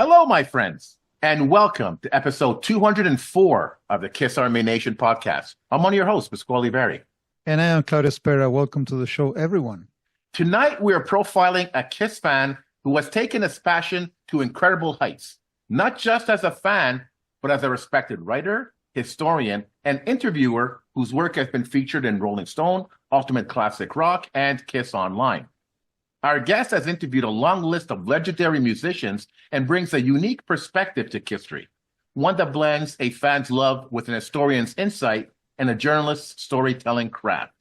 Hello, my friends, and welcome to episode 204 of the Kiss Army Nation podcast. I'm one of your hosts, Pasquale Berry. And I am Claudio Spera. Welcome to the show, everyone. Tonight, we are profiling a Kiss fan who has taken his passion to incredible heights, not just as a fan, but as a respected writer, historian, and interviewer whose work has been featured in Rolling Stone, Ultimate Classic Rock, and KISSonline. Our guest has interviewed a long list of legendary musicians and brings a unique perspective to history, one that blends a fan's love with an historian's insight and a journalist's storytelling craft.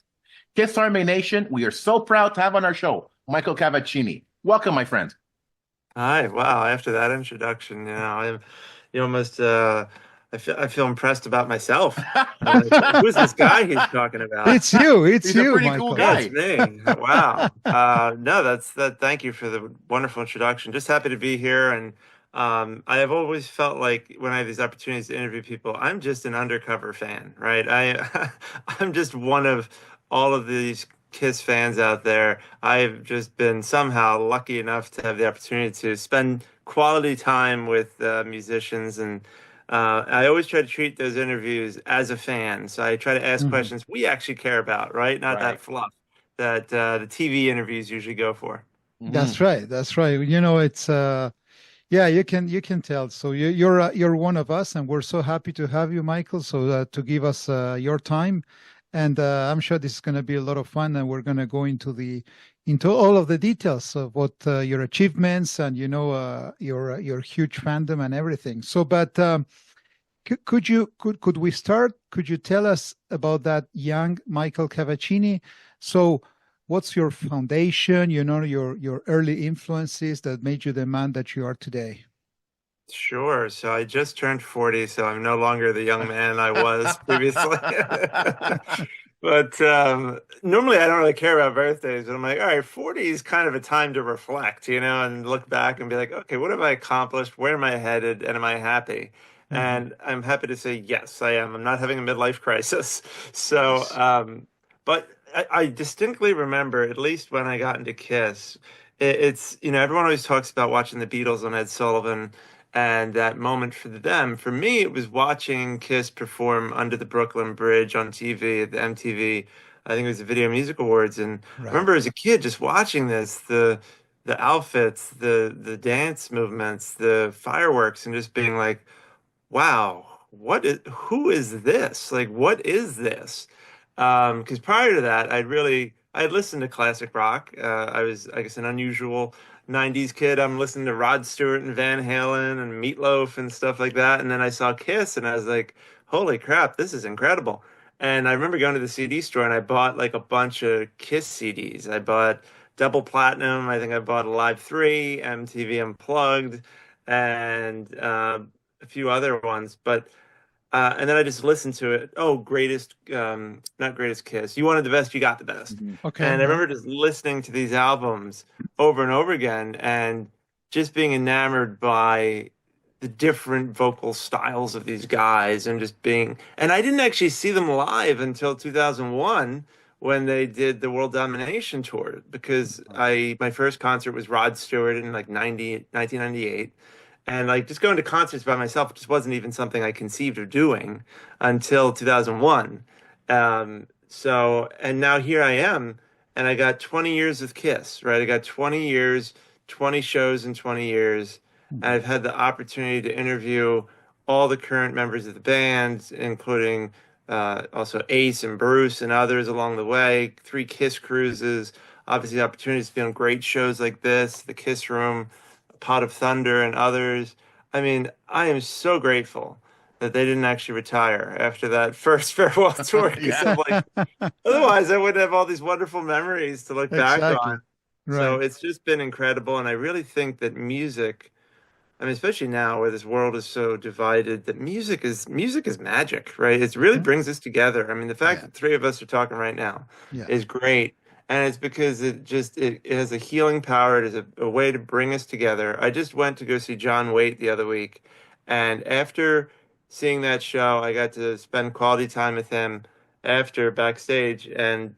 Kiss Army Nation, we are so proud to have on our show Michael Cavacini. Welcome, my friend. Hi. Wow. After that introduction, you almost, I feel impressed about myself. Who's this guy he's talking about? It's you. He's you, a pretty Michael. cool guy. That's me. Wow. No, that's that. Thank you for the wonderful introduction. Just happy to be here. And I have always felt like when I have these opportunities to interview people, I'm just an undercover fan, right? I'm just one of all of these Kiss fans out there. I've just been somehow lucky enough to have the opportunity to spend quality time with musicians, and I always try to treat those interviews as a fan. So I try to ask questions we actually care about, right? Not that fluff that the TV interviews usually go for. That's right. That's right. You know, it's yeah, you can tell. So you're one of us, and we're so happy to have you, Michael. So to give us your time, and I'm sure this is going to be a lot of fun, and we're going to go into all of the details of what your achievements and your huge fandom and everything. So, but could we start? Could you tell us about that young Michael Cavacini? So, what's your foundation? Your early influences that made you the man that you are today. Sure. So I just turned 40, so I'm no longer the young man I was previously. But normally I don't really care about birthdays. But I'm like, all right, 40 is kind of a time to reflect, and look back and be like, okay, what have I accomplished? Where am I headed? And am I happy? And I'm happy to say, yes, I am. I'm not having a midlife crisis. So, but I distinctly remember, at least when I got into Kiss, it's, everyone always talks about watching the Beatles on Ed Sullivan and that moment for them. For me, it was watching Kiss perform Under the Brooklyn Bridge on TV at the MTV. I think it was the Video Music Awards. And I remember as a kid just watching this, the outfits, the dance movements, the fireworks, and just being like, wow, who is this? Like, what is this? Because prior to that, I had listened to classic rock. I was, I guess, an unusual 90s kid. I'm listening to Rod Stewart and Van Halen and Meatloaf and stuff like that. And then I saw Kiss and I was like, holy crap, this is incredible. And I remember going to the CD store and I bought like a bunch of Kiss CDs. I bought Double Platinum. I think I bought Alive 3, MTV Unplugged, and a few other ones. But and then I just listened to it. Oh, not greatest Kiss. You wanted the best, you got the best. Okay. And I remember just listening to these albums over and over again and just being enamored by the different vocal styles of these guys and and I didn't actually see them live until 2001 when they did the World Domination Tour, because my first concert was Rod Stewart in like 1998. And like just going to concerts by myself just wasn't even something I conceived of doing until 2001. And now here I am, and I got 20 years with Kiss, right? I got 20 years, 20 shows in 20 years. And I've had the opportunity to interview all the current members of the band, including also Ace and Bruce and others along the way, 3 Kiss cruises, obviously opportunities to be on great shows like this, the Kiss Room, Pot of Thunder, and others. I mean, I am so grateful that they didn't actually retire after that first farewell tour. I'm like, otherwise, I wouldn't have all these wonderful memories to look back on. Right. So it's just been incredible. And I really think that music, I mean, especially now where this world is so divided, that music is magic, right? It really brings us together. I mean, the fact that 3 of us are talking right now is great. And it's because it has a healing power. It is a way to bring us together. I just went to go see John Waite the other week. And after seeing that show, I got to spend quality time with him after backstage. And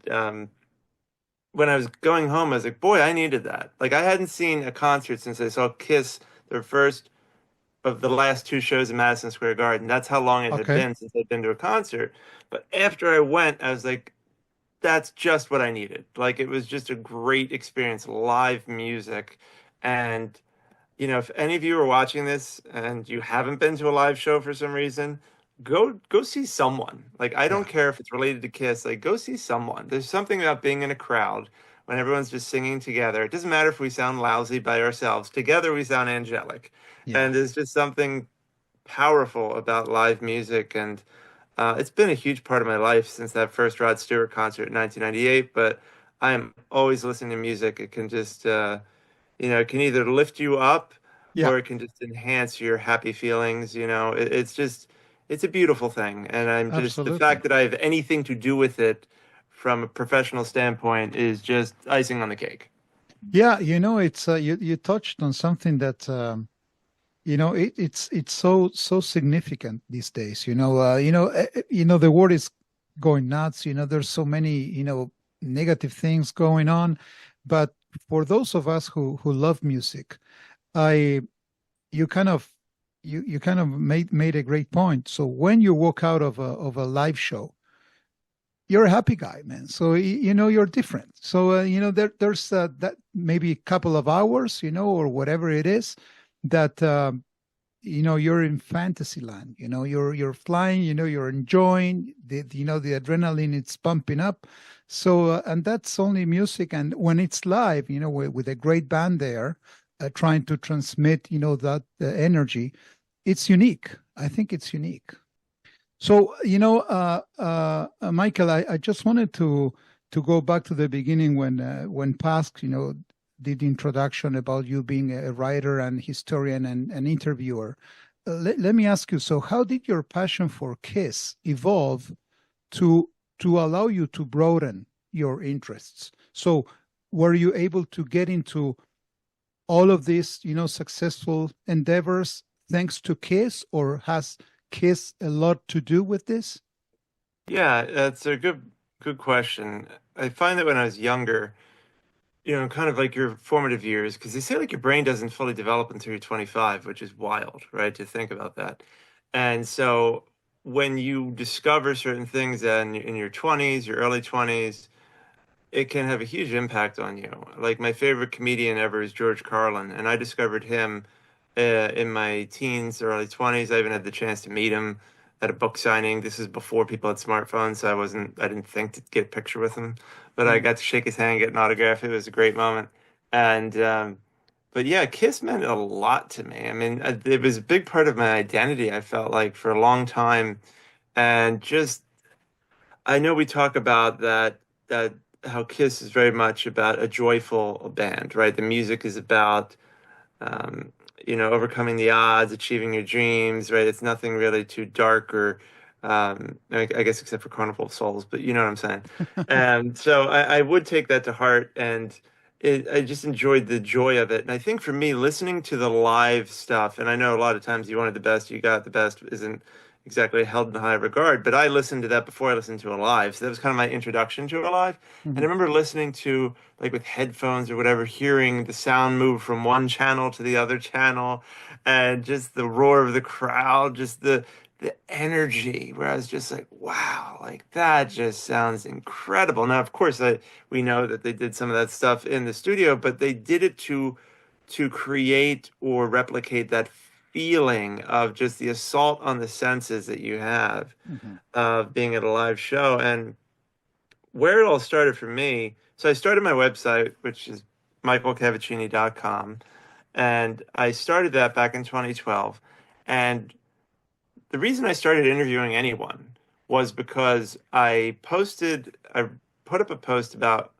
when I was going home, I was like, boy, I needed that. Like, I hadn't seen a concert since I saw Kiss, their first of the last two shows in Madison Square Garden. That's how long it had Okay. been since I'd been to a concert. But after I went, I was like, that's just what I needed. Like it was just a great experience, live music. And, if any of you are watching this and you haven't been to a live show for some reason, go see someone. Like I don't Yeah. care if it's related to Kiss, like go see someone. There's something about being in a crowd when everyone's just singing together. It doesn't matter if we sound lousy by ourselves. Together we sound angelic. Yeah. And there's just something powerful about live music, and it's been a huge part of my life since that first Rod Stewart concert in 1998. But I am always listening to music. It can just, it can either lift you up Yeah. or it can just enhance your happy feelings. It's just, it's a beautiful thing. And I'm just, the Absolutely. fact that I have anything to do with it from a professional standpoint is just icing on the cake. Yeah, it's you touched on something that it's so significant these days. The world is going nuts. There's so many negative things going on, but for those of us who love music, I you kind of you kind of made a great point. So when you walk out of a live show, you're a happy guy, man. So you're different. So there's that maybe a couple of hours, or whatever it is, that you're in fantasy land. You're flying. You're enjoying the adrenaline. It's pumping up. So and that's only music. And when it's live, with a great band there, trying to transmit that energy, it's unique. I think it's unique. So, Michael, I just wanted to go back to the beginning when Pask, did the introduction about you being a writer and historian and an interviewer. Let me ask you, so how did your passion for Kiss evolve to allow you to broaden your interests? So were you able to get into all of these, successful endeavors thanks to Kiss, or has Kiss a lot to do with this? Yeah, that's a good question. I find that when I was younger, kind of like your formative years, because they say like your brain doesn't fully develop until you're 25, which is wild, right? To think about that. And so when you discover certain things in your 20s, your early 20s, it can have a huge impact on you. Like my favorite comedian ever is George Carlin, and I discovered him in my teens, early 20s. I even had the chance to meet him at a book signing. This is before people had smartphones, so I didn't think to get a picture with him, but I Mm. got to shake his hand, get an autograph. It was a great moment. And but yeah, Kiss meant a lot to me. I mean, it was a big part of my identity. I felt like for a long time, and just I know we talk about that how Kiss is very much about a joyful band, right? The music is about um, overcoming the odds, achieving your dreams, right? It's nothing really too dark or, I guess, except for Carnival of Souls, but you know what I'm saying. And so I would take that to heart, and I just enjoyed the joy of it. And I think for me, listening to the live stuff, and I know a lot of times you wanted the best, you got the best, isn't exactly held in high regard, but I listened to that before I listened to a live. So that was kind of my introduction to a live. And I Mhm. remember listening to, like with headphones or whatever, hearing the sound move from one channel to the other channel, and just the roar of the crowd, just the energy, where I was just like, wow, like that just sounds incredible. Now, of course, we know that they did some of that stuff in the studio, but they did it to create or replicate that feeling of just the assault on the senses that you have Mhm. of being at a live show. And where it all started for me, so I started my website, which is michaelcavacini.com, and I started that back in 2012. And the reason I started interviewing anyone was because I put up a post about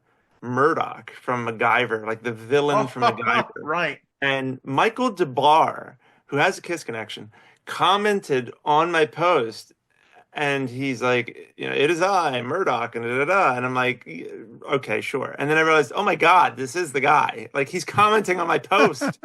Murdoch from MacGyver, like the villain from Oh, MacGyver. right. And Michael DeBar, who has a Kiss connection, commented on my post, and he's like, it is I, Murdoch, and da da da. And I'm like, okay, sure. And then I realized, oh my God, this is the guy. Like he's commenting on my post.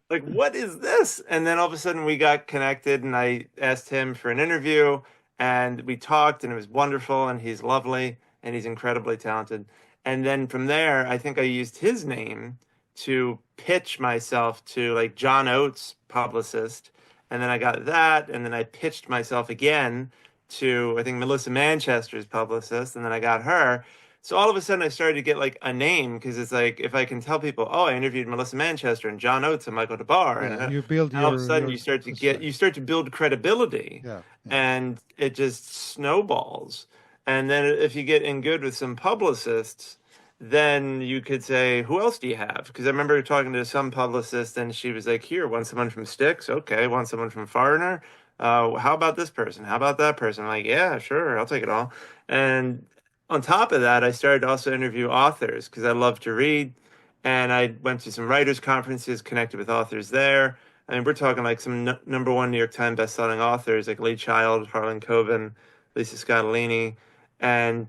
Like, what is this? And then all of a sudden we got connected, and I asked him for an interview, and we talked, and it was wonderful, and he's lovely, and he's incredibly talented. And then from there, I think I used his name to pitch myself to like John Oates' publicist, And then I got that, and then I pitched myself again to, I think, Melissa Manchester's publicist, and then I got her. So all of a sudden I started to get like a name because it's like if I can tell people, oh, I interviewed Melissa Manchester and John Oates and Michael DeBar, Yeah, you build and all of a sudden your you start to that's get right. you start to build credibility, Yeah, yeah. and it just snowballs. And then if you get in good with some publicists, then you could say, who else do you have? Because I remember talking to some publicist and she was like, here, want someone from Styx? Okay, want someone from Foreigner? How about this person? How about that person? I'm like, yeah, sure, I'll take it all. And on top of that, I started to also interview authors because I love to read. And I went to some writers' conferences, connected with authors there. I mean, we're talking like some number one New York Times bestselling authors like Lee Child, Harlan Coben, Lisa Scottolini. And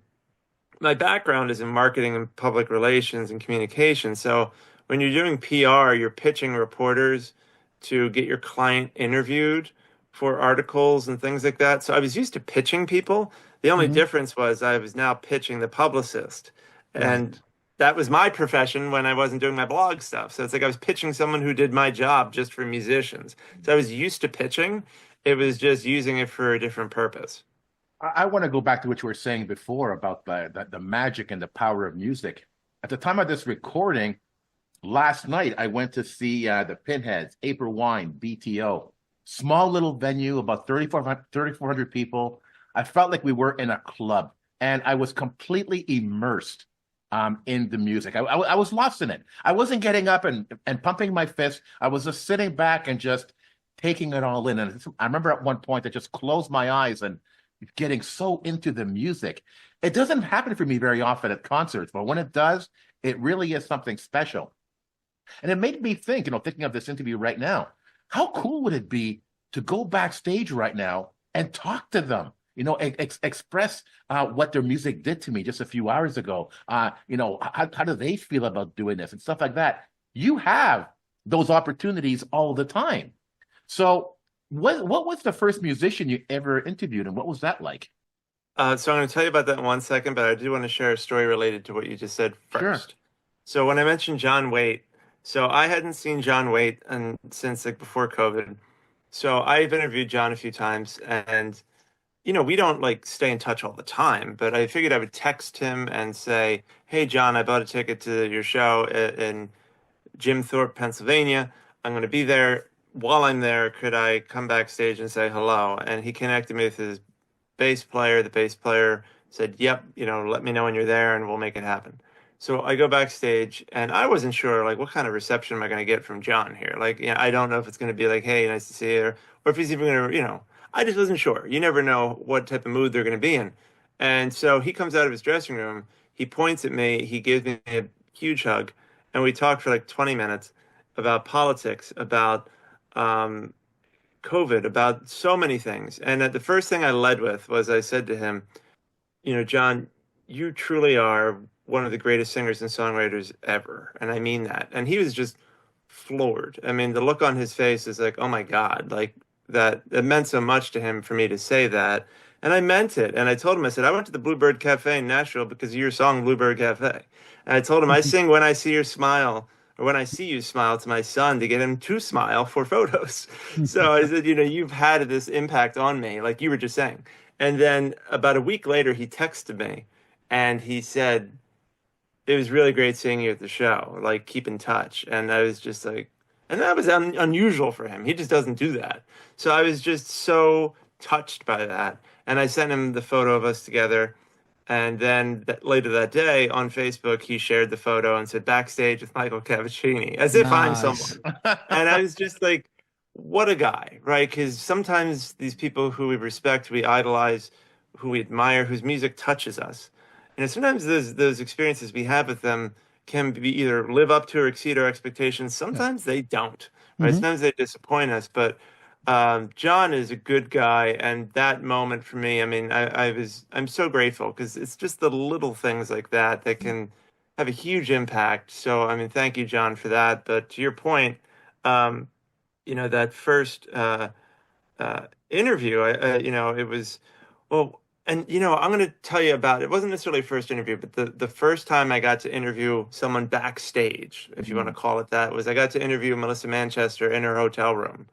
my background is in marketing and public relations and communication. So when you're doing PR, you're pitching reporters to get your client interviewed for articles and things like that. So I was used to pitching people. The only Hmm. difference was I was now pitching the publicist. And Right. that was my profession when I wasn't doing my blog stuff. So it's like I was pitching someone who did my job just for musicians. So I was used to pitching. It was just using it for a different purpose. I want to go back to what you were saying before about the magic and the power of music. At the time of this recording, last night I went to see the Pinheads, April Wine, BTO. Small little venue, about 3,400 people. I felt like we were in a club, and I was completely immersed in the music. I was lost in it. I wasn't getting up and pumping my fist. I was just sitting back and just taking it all in. And I remember at one point I just closed my eyes and getting so into the music. It doesn't happen for me very often at concerts, but when it does, it really is something special. And it made me think, thinking of this interview right now, how cool would it be to go backstage right now and talk to them? Express what their music did to me just a few hours ago. How do they feel about doing this and stuff like that? You have those opportunities all the time. So, what was the first musician you ever interviewed, and what was that like? So I'm going to tell you about that in 1 second, but I do want to share a story related to what you just said Sure. first. So when I mentioned John Waite, so I hadn't seen John Waite since like before COVID. So I've interviewed John a few times, and we don't like stay in touch all the time, but I figured I would text him and say, "Hey, John, I bought a ticket to your show in Jim Thorpe, Pennsylvania. I'm going to be there. While I'm there, could I come backstage and say hello?" And he connected me with his bass player. The bass player said, "Yep, let me know when you're there and we'll make it happen." So I go backstage and I wasn't sure like what kind of reception am I going to get from John here? Like, I don't know if it's going to be like, "Hey, nice to see you," or if he's even going to, I just wasn't sure. You never know what type of mood they're going to be in. And so he comes out of his dressing room, he points at me, he gives me a huge hug, and we talked for like 20 minutes about politics, about um, COVID, about so many things. And the first thing I led with was I said to him, John, you truly are one of the greatest singers and songwriters ever. And I mean that. And he was just floored. I mean, the look on his face is like, oh my God, like that it meant so much to him for me to say that. And I meant it. And I told him, I said, I went to the Bluebird Cafe in Nashville because of your song, Bluebird Cafe. And I told him, I sing When I See Your Smile, or When I See You Smile, to my son to get him to smile for photos. So I said, you've had this impact on me, like you were just saying. And then about a week later, he texted me and he said, it was really great seeing you at the show. Like, keep in touch. And I was just like, and that was unusual for him. He just doesn't do that. So I was just so touched by that. And I sent him the photo of us together. And then later that day on Facebook, he shared the photo and said, backstage with Michael Cavacini, as if I'm Nice. someone. And I was just like, what a guy, right? Because sometimes these people who we respect, we idolize, who we admire, whose music touches us. Sometimes those experiences we have with them can be either live up to or exceed our expectations. Yeah. Sometimes they don't, right? Hmm. Sometimes they disappoint us. But John is a good guy, and that moment for me, I mean, I'm so grateful because it's just the little things like that that can have a huge impact. So, I mean, thank you, John, for that. But to your point, um, that first interview, it was, well, and I'm going to tell you about it. It wasn't necessarily a first interview, but the first time I got to interview someone backstage, if you want to call it that, was I got to interview Melissa Manchester in her hotel room.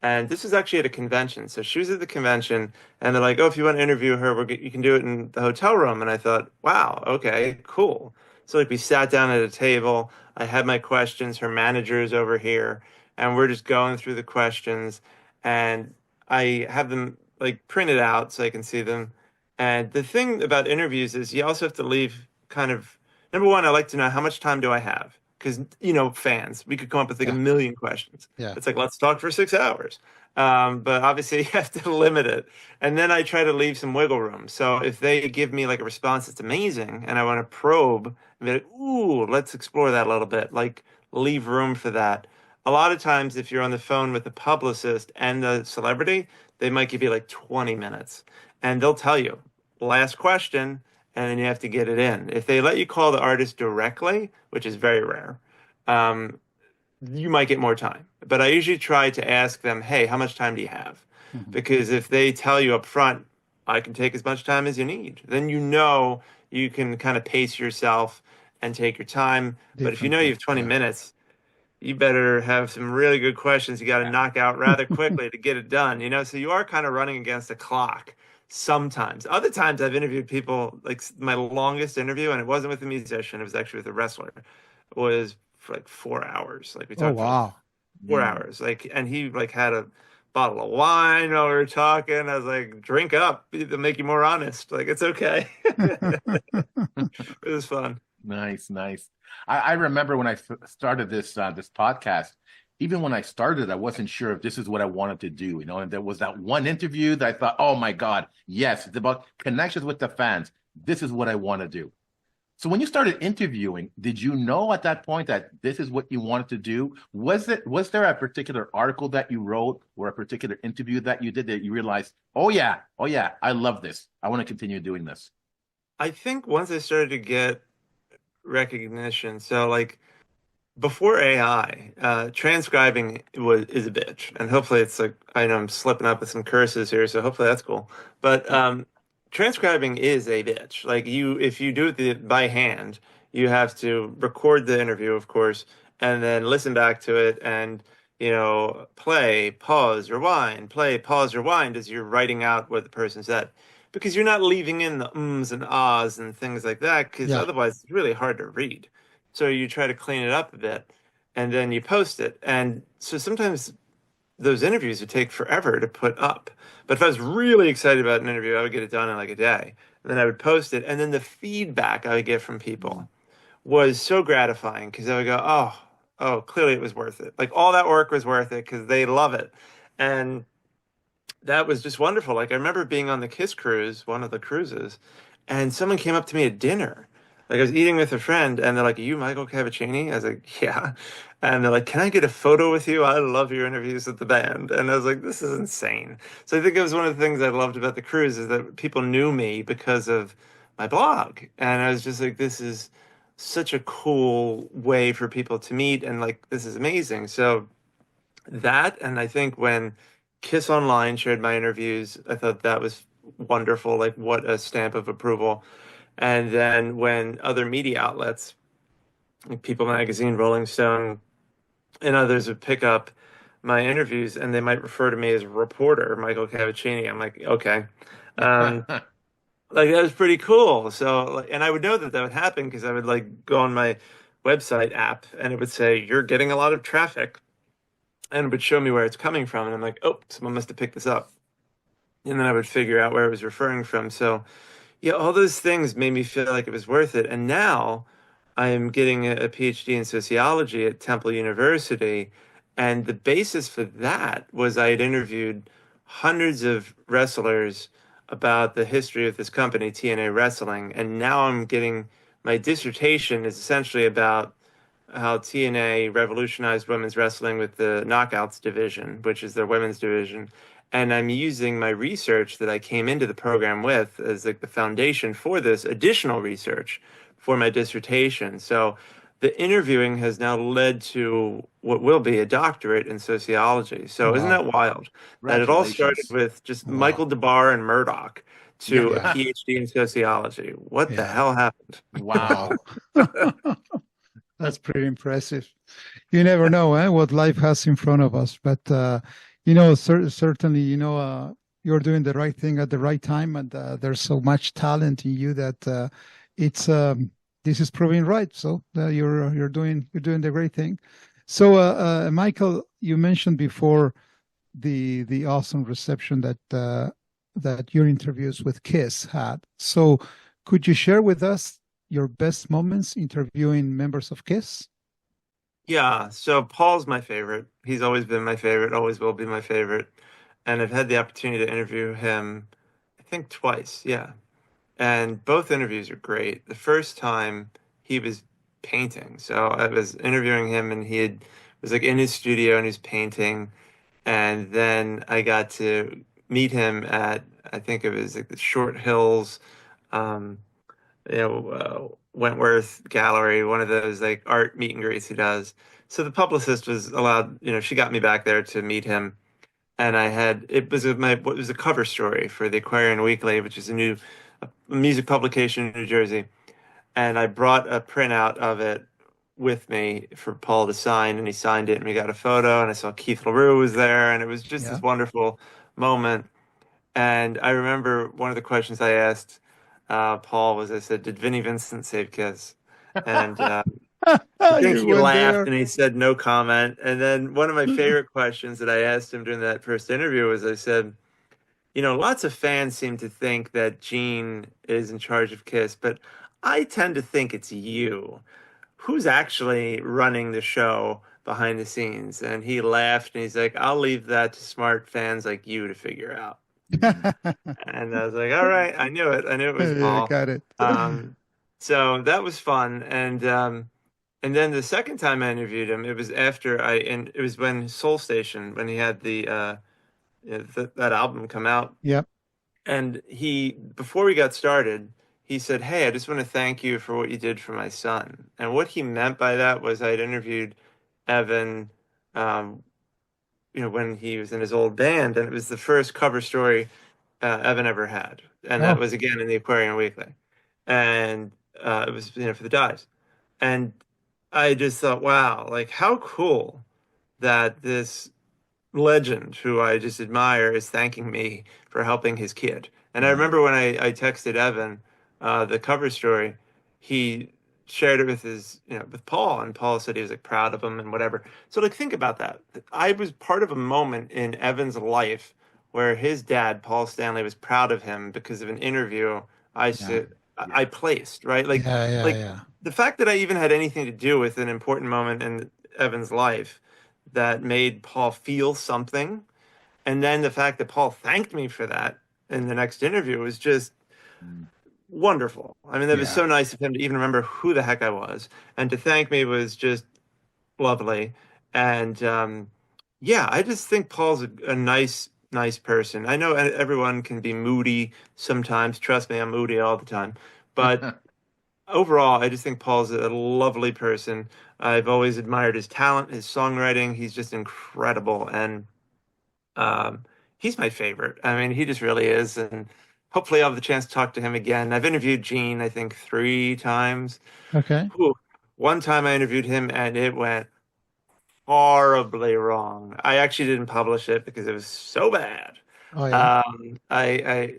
And this was actually at a convention. So she was at the convention, and they're like, "Oh, if you want to interview her, you can do it in the hotel room." And I thought, "Wow, okay, cool." So like we sat down at a table. I had my questions. Her manager is over here, and we're just going through the questions. And I have them like printed out so I can see them. And the thing about interviews is you also have to leave kind of number one, I like to know how much time do I have? Because, fans, we could come up with like a Yeah. million questions. Yeah. It's like, let's talk for 6 hours. But obviously, you have to limit it. And then I try to leave some wiggle room. So if they give me like a response that's amazing and I want to probe and be like, ooh, let's explore that a little bit, like leave room for that. A lot of times, if you're on the phone with the publicist and the celebrity, they might give you like 20 minutes and they'll tell you, last question, and then you have to get it in. If they let you call the artist directly, which is very rare, you might get more time. But I usually try to ask them, hey, how much time do you have? Mhm. Because if they tell you up front, I can take as much time as you need, then you can kind of pace yourself and take your time. But if you know you Differently. have 20 Yeah. minutes, you better have some really good questions you got to knock out rather quickly to get it done, So you are kind of running against the clock sometimes. Other times I've interviewed people, like my longest interview, and it wasn't with a musician, it was actually with a wrestler, was for like 4 hours. Like we Oh, talked for like wow. 4 hours. Like, and he like had a bottle of wine while we were talking. I was like, drink up, it'll make you more honest. Like, it's okay. It was fun. Nice, nice. I remember when I started this podcast, even when I started, I wasn't sure if this is what I wanted to do, and there was that one interview that I thought, oh my God, yes, it's about connections with the fans. This is what I want to do. So when you started interviewing, did you know at that point that this is what you wanted to do? Was there a particular article that you wrote or a particular interview that you did that you realized, oh yeah, I love this. I want to continue doing this. I think once I started to get recognition, so like before AI, transcribing is a bitch, and hopefully it's like I know I'm slipping up with some curses here, so hopefully that's cool. But transcribing is a bitch. Like if you do it by hand, you have to record the interview, of course, and then listen back to it, and play, pause, rewind, play, pause, rewind as you're writing out what the person said. Because you're not leaving in the ums and ahs and things like that, because Yeah. otherwise it's really hard to read. So you try to clean it up a bit and then you post it. And so sometimes those interviews would take forever to put up. But if I was really excited about an interview, I would get it done in like a day. And then I would post it. And then the feedback I would get from people was so gratifying because I would go, oh, clearly it was worth it. Like all that work was worth it because they love it. And that was just wonderful. Like I remember being on the Kiss cruise, one of the cruises, and someone came up to me at dinner. Like I was eating with a friend, and they're like, "Are you Michael Cavacini?" I was like, "Yeah." And they're like, "Can I get a photo with you? I love your interviews with the band." And I was like, "This is insane." So I think it was one of the things I loved about the cruise is that people knew me because of my blog, and I was just like, "This is such a cool way for people to meet," and like, this is amazing. So that, and I think when KISSonline shared my interviews, I thought that was wonderful. Like, what a stamp of approval. And then when other media outlets, like People Magazine, Rolling Stone, and others would pick up my interviews and they might refer to me as reporter Michael Cavacini. I'm like, okay. Um, like that was pretty cool. So, and I would know that would happen because I would like go on my website app and it would say, you're getting a lot of traffic, and it would show me where it's coming from. And I'm like, oh, someone must have picked this up. And then I would figure out where it was referring from. So, yeah, all those things made me feel like it was worth it. And now I am getting a PhD in sociology at Temple University. And the basis for that was I had interviewed hundreds of wrestlers about the history of this company, TNA Wrestling. And now I'm getting my dissertation is essentially about how TNA revolutionized women's wrestling with the Knockouts division, which is their women's division. And I'm using my research that I came into the program with as like the foundation for this additional research for my dissertation. So the interviewing has now led to what will be a doctorate in sociology. So isn't Wow. that wild? That it all started Congratulations. with just Wow. Michael DeBar and Murdoch to a Yeah. PhD in sociology. What the Yeah. hell happened? Wow. That's pretty impressive. You never know, what life has in front of us. But Certainly, you're doing the right thing at the right time, and there's so much talent in you that it's this is proving right. So you're doing the great thing. So, Michael, you mentioned before the awesome reception that your interviews with Kiss had. So, could you share with us your best moments interviewing members of Kiss? Yeah, so Paul's my favorite. He's always been my favorite, always will be my favorite. And I've had the opportunity to interview him, I think twice, yeah. And both interviews are great. The first time he was painting. So I was interviewing him and was like in his studio and he's painting. And then I got to meet him at, I think it was like the Short Hills, um, Wentworth Gallery, one of those like art meet and greets he does. So the publicist was allowed, she got me back there to meet him, and it was it was a cover story for the Aquarian Weekly, which is a new music publication in New Jersey, and I brought a printout of it with me for Paul to sign, and he signed it, and we got a photo, and I saw Keith LaRue was there, and it was just Yeah. this wonderful moment. And I remember one of the questions I asked Paul was, I said, "Did Vinnie Vincent save Kiss?" And I think You he went laughed there. and he said no comment. And then one of my favorite questions that I asked him during that first interview was, I said, lots of fans seem to think that Gene is in charge of Kiss, but I tend to think it's you. Who's actually running the show behind the scenes? And he laughed and he's like, "I'll leave that to smart fans like you to figure out." And I was like, all right, I knew it. I knew it was Yeah, Paul. got it. Um, so that was fun. And then the second time I interviewed him, it was and it was when Soul Station, when he had that album come out. Yep. And before we got started, he said, "Hey, I just want to thank you for what you did for my son." And what he meant by that was I'd interviewed Evan, um, when he was in his old band, and it was the first cover story Evan ever had, and that Oh, was again in the Aquarium Weekly, and it was for the dives, and I just thought, wow, like how cool that this legend who I just admire is thanking me for helping his kid. And I remember when I texted Evan the cover story, he shared it with with Paul, and Paul said he was like proud of him and whatever. So like think about that. I was part of a moment in Evan's life where his dad, Paul Stanley, was proud of him because of an interview I Yeah. said Yeah. I placed, right? yeah, yeah, Like yeah. the fact that I even had anything to do with an important moment in Evan's life that made Paul feel something. And then the fact that Paul thanked me for that in the next interview was just Mm. wonderful. I mean, that was Yeah. so nice of him to even remember who the heck I was. And to thank me was just lovely. And yeah, I just think Paul's a nice person. I know everyone can be moody sometimes. Trust me, I'm moody all the time. But overall, I just think Paul's a lovely person. I've always admired his talent, his songwriting. He's just incredible. And um, he's my favorite. I mean, he just really is. And hopefully I'll have the chance to talk to him again. I've interviewed Gene, I think, 3 times. Okay. Whew. One time I interviewed him and it went horribly wrong. I actually didn't publish it because it was so bad. Oh, yeah.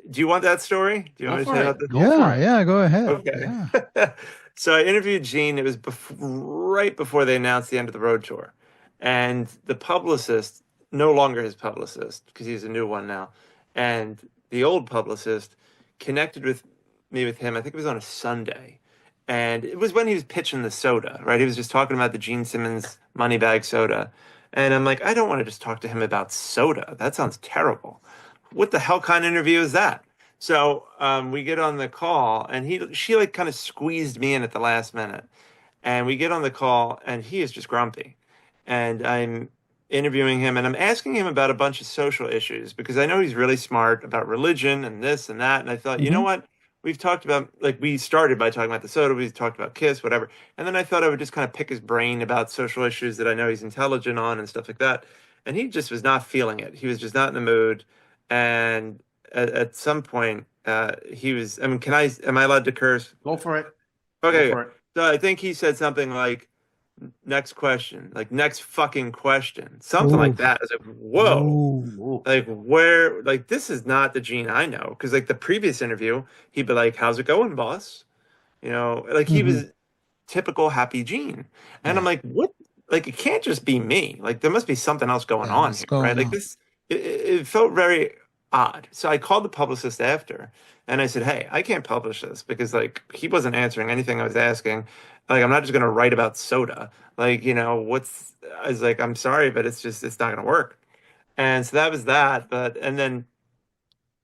Do you want that story? Do you Go want me to for tell you it. about this? Go for Yeah, it. yeah, go ahead. Okay. Yeah. So I interviewed Gene. It was right before they announced the end of the road tour. And the publicist, no longer his publicist, because he's a new one now, and the old publicist connected with me with him. I think it was on a Sunday. And it was when he was pitching the soda, right? He was just talking about the Gene Simmons Moneybag soda. And I'm like, I don't want to just talk to him about soda. That sounds terrible. What the hell kind of interview is that? So we get on the call, and she like kind of squeezed me in at the last minute, and we get on the call, and he is just grumpy, and I'm interviewing him, and I'm asking him about a bunch of social issues because I know he's really smart about religion and this and that, and I thought, you know Hmm. what? We've talked about like we started by talking about the soda, we talked about Kiss, whatever, and then I thought I would just kind of pick his brain about social issues that I know he's intelligent on and stuff like that, and he just was not feeling it. He was just not in the mood, and at some point, he was. I mean, am I allowed to curse? Go for it. Go Okay. for it. So I think he said something like, next question, like next fucking question, something Oh, like that. I was like, whoa, oh, like where, like this is not the Gene I know. Because like the previous interview, he'd be like, "How's it going, boss?" You know, like he hmm was typical happy Gene, and I'm yeah, like, what? Like it can't just be me. Like there must be something else going yeah. on What's here, right? going Like on? this, it felt very odd. So I called the publicist after, and I said, "Hey, I can't publish this because like he wasn't answering anything I was asking. Like I'm not just gonna write about soda. Like you know what's?" I was like, "I'm sorry, but it's not gonna work." And so that was that. But and then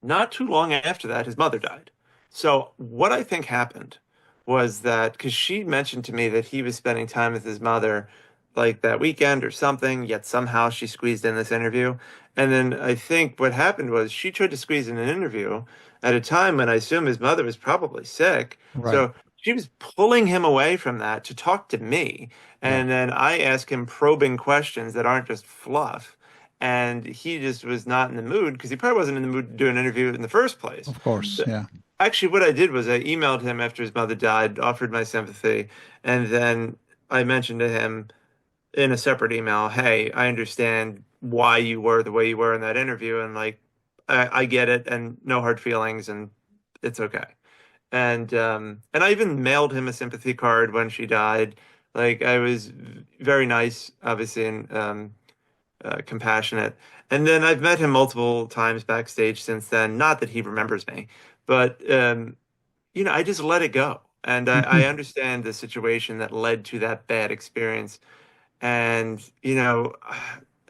not too long after that, his mother died. So what I think happened was that because she mentioned to me that he was spending time with his mother like that weekend or something, yet somehow she squeezed in this interview. And then I think what happened was she tried to squeeze in an interview at a time when I assume his mother was probably sick. Right. So she was pulling him away from that to talk to me. Yeah. And then I ask him probing questions that aren't just fluff. And he just was not in the mood because he probably wasn't in the mood to do an interview in the first place. Of course. So, Yeah. actually, what I did was I emailed him after his mother died, offered my sympathy, and then I mentioned to him in a separate email, "Hey, I understand why you were the way you were in that interview, and like I get it, and no hard feelings, and it's okay." And I even mailed him a sympathy card when she died. Like I was very nice, obviously, and compassionate. And then I've met him multiple times backstage since then. Not that he remembers me, but you know, I just let it go. And I hmm understand the situation that led to that bad experience. And you know,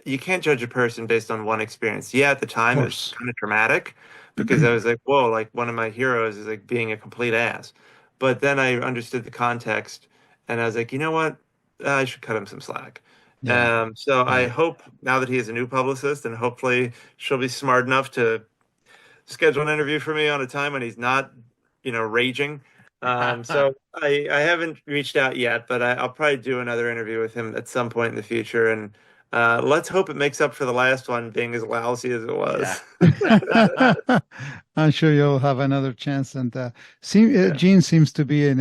you can't judge a person based on one experience. Yeah, at the Of time it was course. kind of traumatic because I was like, whoa, like one of my heroes is like being a complete ass. But then I understood the context and I was like, you know what? I should cut him some slack. Yeah. So I Yeah. hope now that he has a new publicist and hopefully she'll be smart enough to schedule an interview for me on a time when he's not, you know, raging. So I haven't reached out yet, but I'll probably do another interview with him at some point in the future. And let's hope it makes up for the last one being as lousy as it Yeah. was. I'm sure you'll have another chance. And Yeah. Gene seems to be in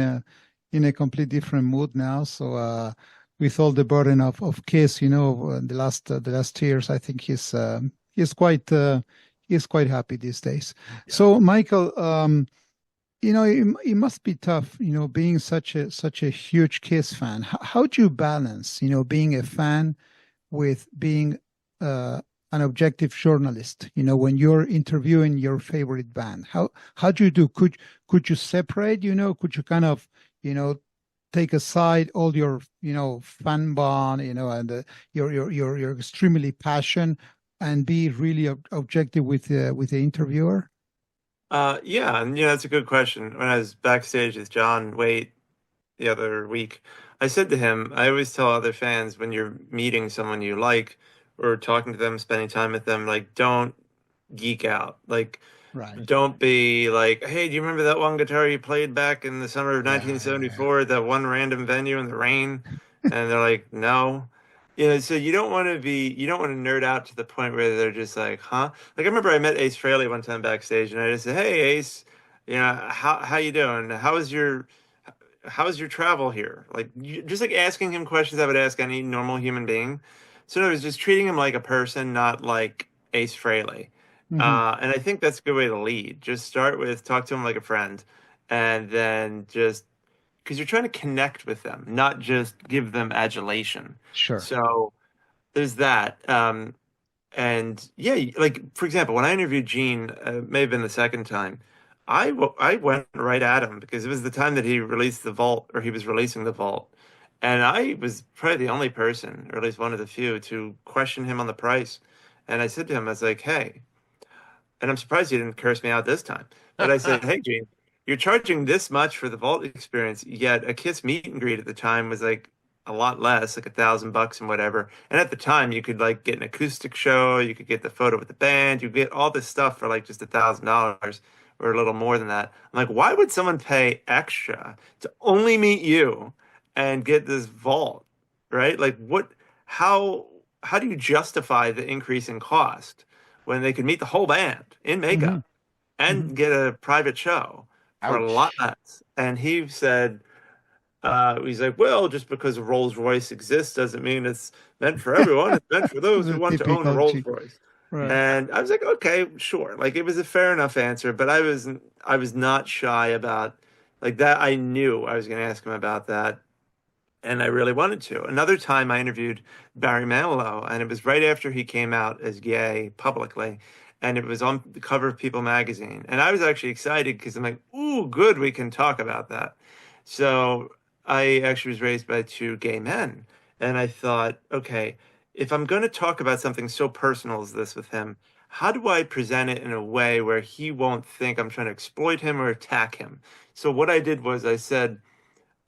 a complete different mood now. So with all the burden of Kiss, the last years, I think he's quite happy these days. Yeah. So Michael, it must be tough, being such a huge Kiss fan. How do you balance, being a fan with being an objective journalist, when you're interviewing your favorite band? How do you do? Could you separate, could you kind of, take aside all your, fan bond, and your extremely passion and be really objective with the interviewer? Yeah, and you know, that's a good question. When I was backstage with John Waite the other week, I said to him, I always tell other fans when you're meeting someone you like or talking to them, spending time with them, like don't geek out. Like Right. don't be like, hey, do you remember that one guitar you played back in the summer of Yeah, yeah, yeah. 1974 at that one random venue in the rain? And they're like, no. You know, so you don't want to nerd out to the point where they're just like, huh? Like I remember I met Ace Frehley one time backstage and I just said, hey, Ace, you know, how you doing? How's your travel here? Like just like asking him questions I would ask any normal human being. So I was just treating him like a person, not like Ace Frehley. hmm And I think that's a good way to lead. Just start with talk to him like a friend, and then just because you're trying to connect with them, not just give them adulation. Sure. So there's that. And yeah, like for example, when I interviewed Gene, may have been the second time, I went right at him because it was the time that he released the Vault or he was releasing the Vault, and I was probably the only person, or at least one of the few, to question him on the price. And I said to him, I was like, hey. And I'm surprised he didn't curse me out this time. But I said, hey, Gene, you're charging this much for the Vault experience, yet a Kiss meet and greet at the time was like a lot less, like $1,000 and whatever. And at the time, you could like get an acoustic show, you could get the photo with the band, you get all this stuff for like just $1,000 or a little more than that. I'm like, why would someone pay extra to only meet you and get this Vault, right? Like, what? How? How do you justify the increase in cost when they could meet the whole band in hmm makeup hmm and get a private show for a lot Ouch. less? And he said, he's like, well, just because a Rolls Royce exists doesn't mean it's meant for everyone. It's meant for those who The want to own a typical Rolls Royce. right. And I was like, okay, sure. Like it was a fair enough answer, but I was not shy about like that. I knew I was going to ask him about that, and I really wanted to. Another time I interviewed Barry Manilow, and it was right after he came out as gay publicly, and it was on the cover of People magazine. And I was actually excited because I'm like, ooh, good, we can talk about that. So I actually was raised by two gay men, and I thought, okay, if I'm going to talk about something so personal as this with him, how do I present it in a way where he won't think I'm trying to exploit him or attack him? So what I did was I said,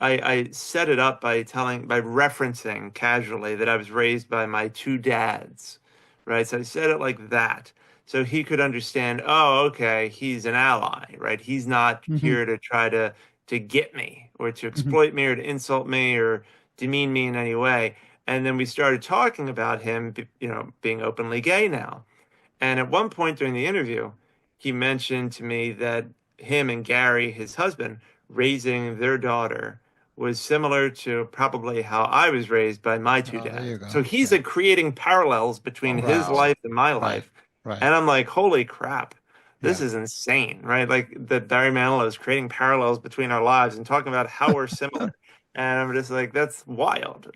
I set it up by referencing casually that I was raised by my two dads, right? So I said it like that. So he could understand, oh, okay, he's an ally, right? He's not Hmm. here to try to get me or to Hmm. exploit me or to insult me or demean me in any way. And then we started talking about him, being openly gay now. And at one point during the interview, he mentioned to me that him and Gary, his husband, raising their daughter was similar to probably how I was raised by my two Oh, there dads. you go. So he's Yeah. like creating parallels between his Right. Wow. life and my Right. life. Right. And I'm like, holy crap, this Yeah. is insane, right? Like that Barry Manilow is creating parallels between our lives and talking about how we're similar. And I'm just like, that's wild.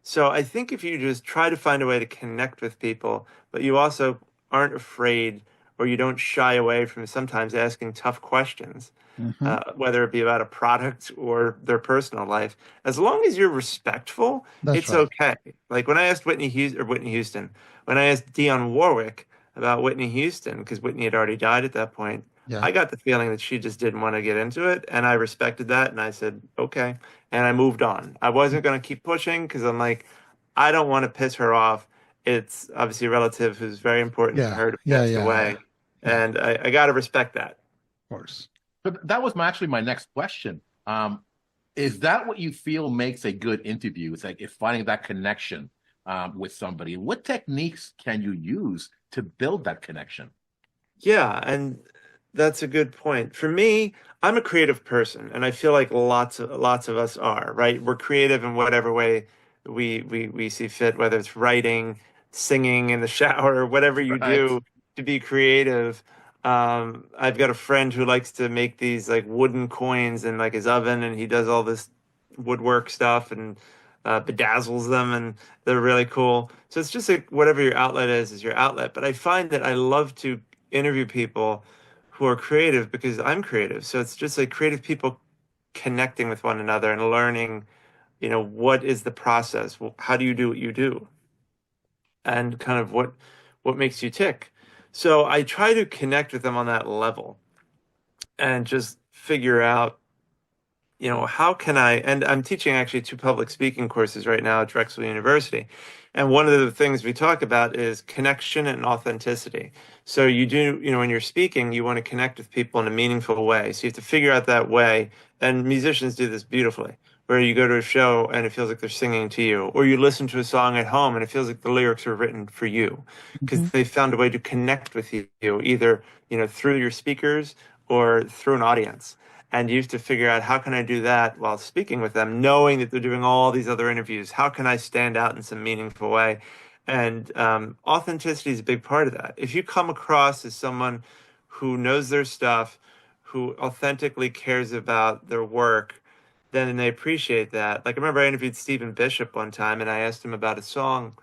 So I think if you just try to find a way to connect with people, but you also aren't afraid or you don't shy away from sometimes asking tough questions, Hmm. whether it be about a product or their personal life. As long as you're respectful, That's it's right. okay. Like when I asked Whitney Houston, when I asked Dionne Warwick about Whitney Houston, because Whitney had already died at that point, Yeah. I got the feeling that she just didn't want to get into it, and I respected that, and I said, okay, and I moved on. I wasn't going to keep pushing because I'm like, I don't want to piss her off. It's obviously a relative who's very important to Yeah. her to Yeah. pass Yeah. Yeah. away, Yeah. and I got to respect that. Of course. But that was actually my next question. Is that what you feel makes a good interview? It's like if finding that connection with somebody. What techniques can you use to build that connection? Yeah, and that's a good point. For me, I'm a creative person, and I feel like lots of us are, right? We're creative in whatever way we see fit, whether it's writing, singing in the shower, whatever you Right. do to be creative. I've got a friend who likes to make these like wooden coins in like his oven, and he does all this woodwork stuff and bedazzles them, and they're really cool. So it's just like whatever your outlet is your outlet. But I find that I love to interview people who are creative because I'm creative. So it's just like creative people connecting with one another and learning, what is the process? How do you do what you do? And kind of what makes you tick. So I try to connect with them on that level and just figure out, how can and I'm teaching actually two public speaking courses right now at Drexel University. And one of the things we talk about is connection and authenticity. So you do, when you're speaking, you want to connect with people in a meaningful way. So you have to figure out that way. And musicians do this beautifully, where you go to a show and it feels like they're singing to you, or you listen to a song at home and it feels like the lyrics were written for you because Hmm. they found a way to connect with you, either, through your speakers or through an audience. And you have to figure out how can I do that while speaking with them, knowing that they're doing all these other interviews. How can I stand out in some meaningful way? And authenticity is a big part of that. If you come across as someone who knows their stuff, who authentically cares about their work, then they appreciate that. Like I remember I interviewed Stephen Bishop one time, and I asked him about a song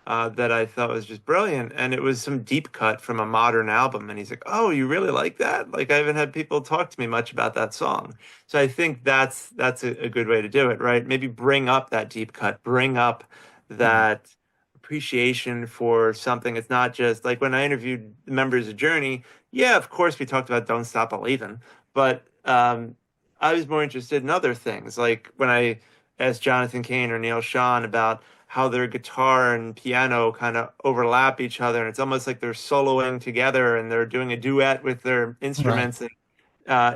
that I thought was just brilliant. And it was some deep cut from a modern album. And he's like, oh, you really like that? Like I haven't had people talk to me much about that song. So I think that's a good way to do it, right? Maybe bring up that deep cut, bring up Yeah. that appreciation for something. It's not just like when I interviewed members of Journey, yeah, of course we talked about Don't Stop Believin', but I was more interested in other things. Like when I asked Jonathan Cain or Neil Sean about how their guitar and piano kind of overlap each other, and it's almost like they're soloing together and they're doing a duet with their Right. instruments. And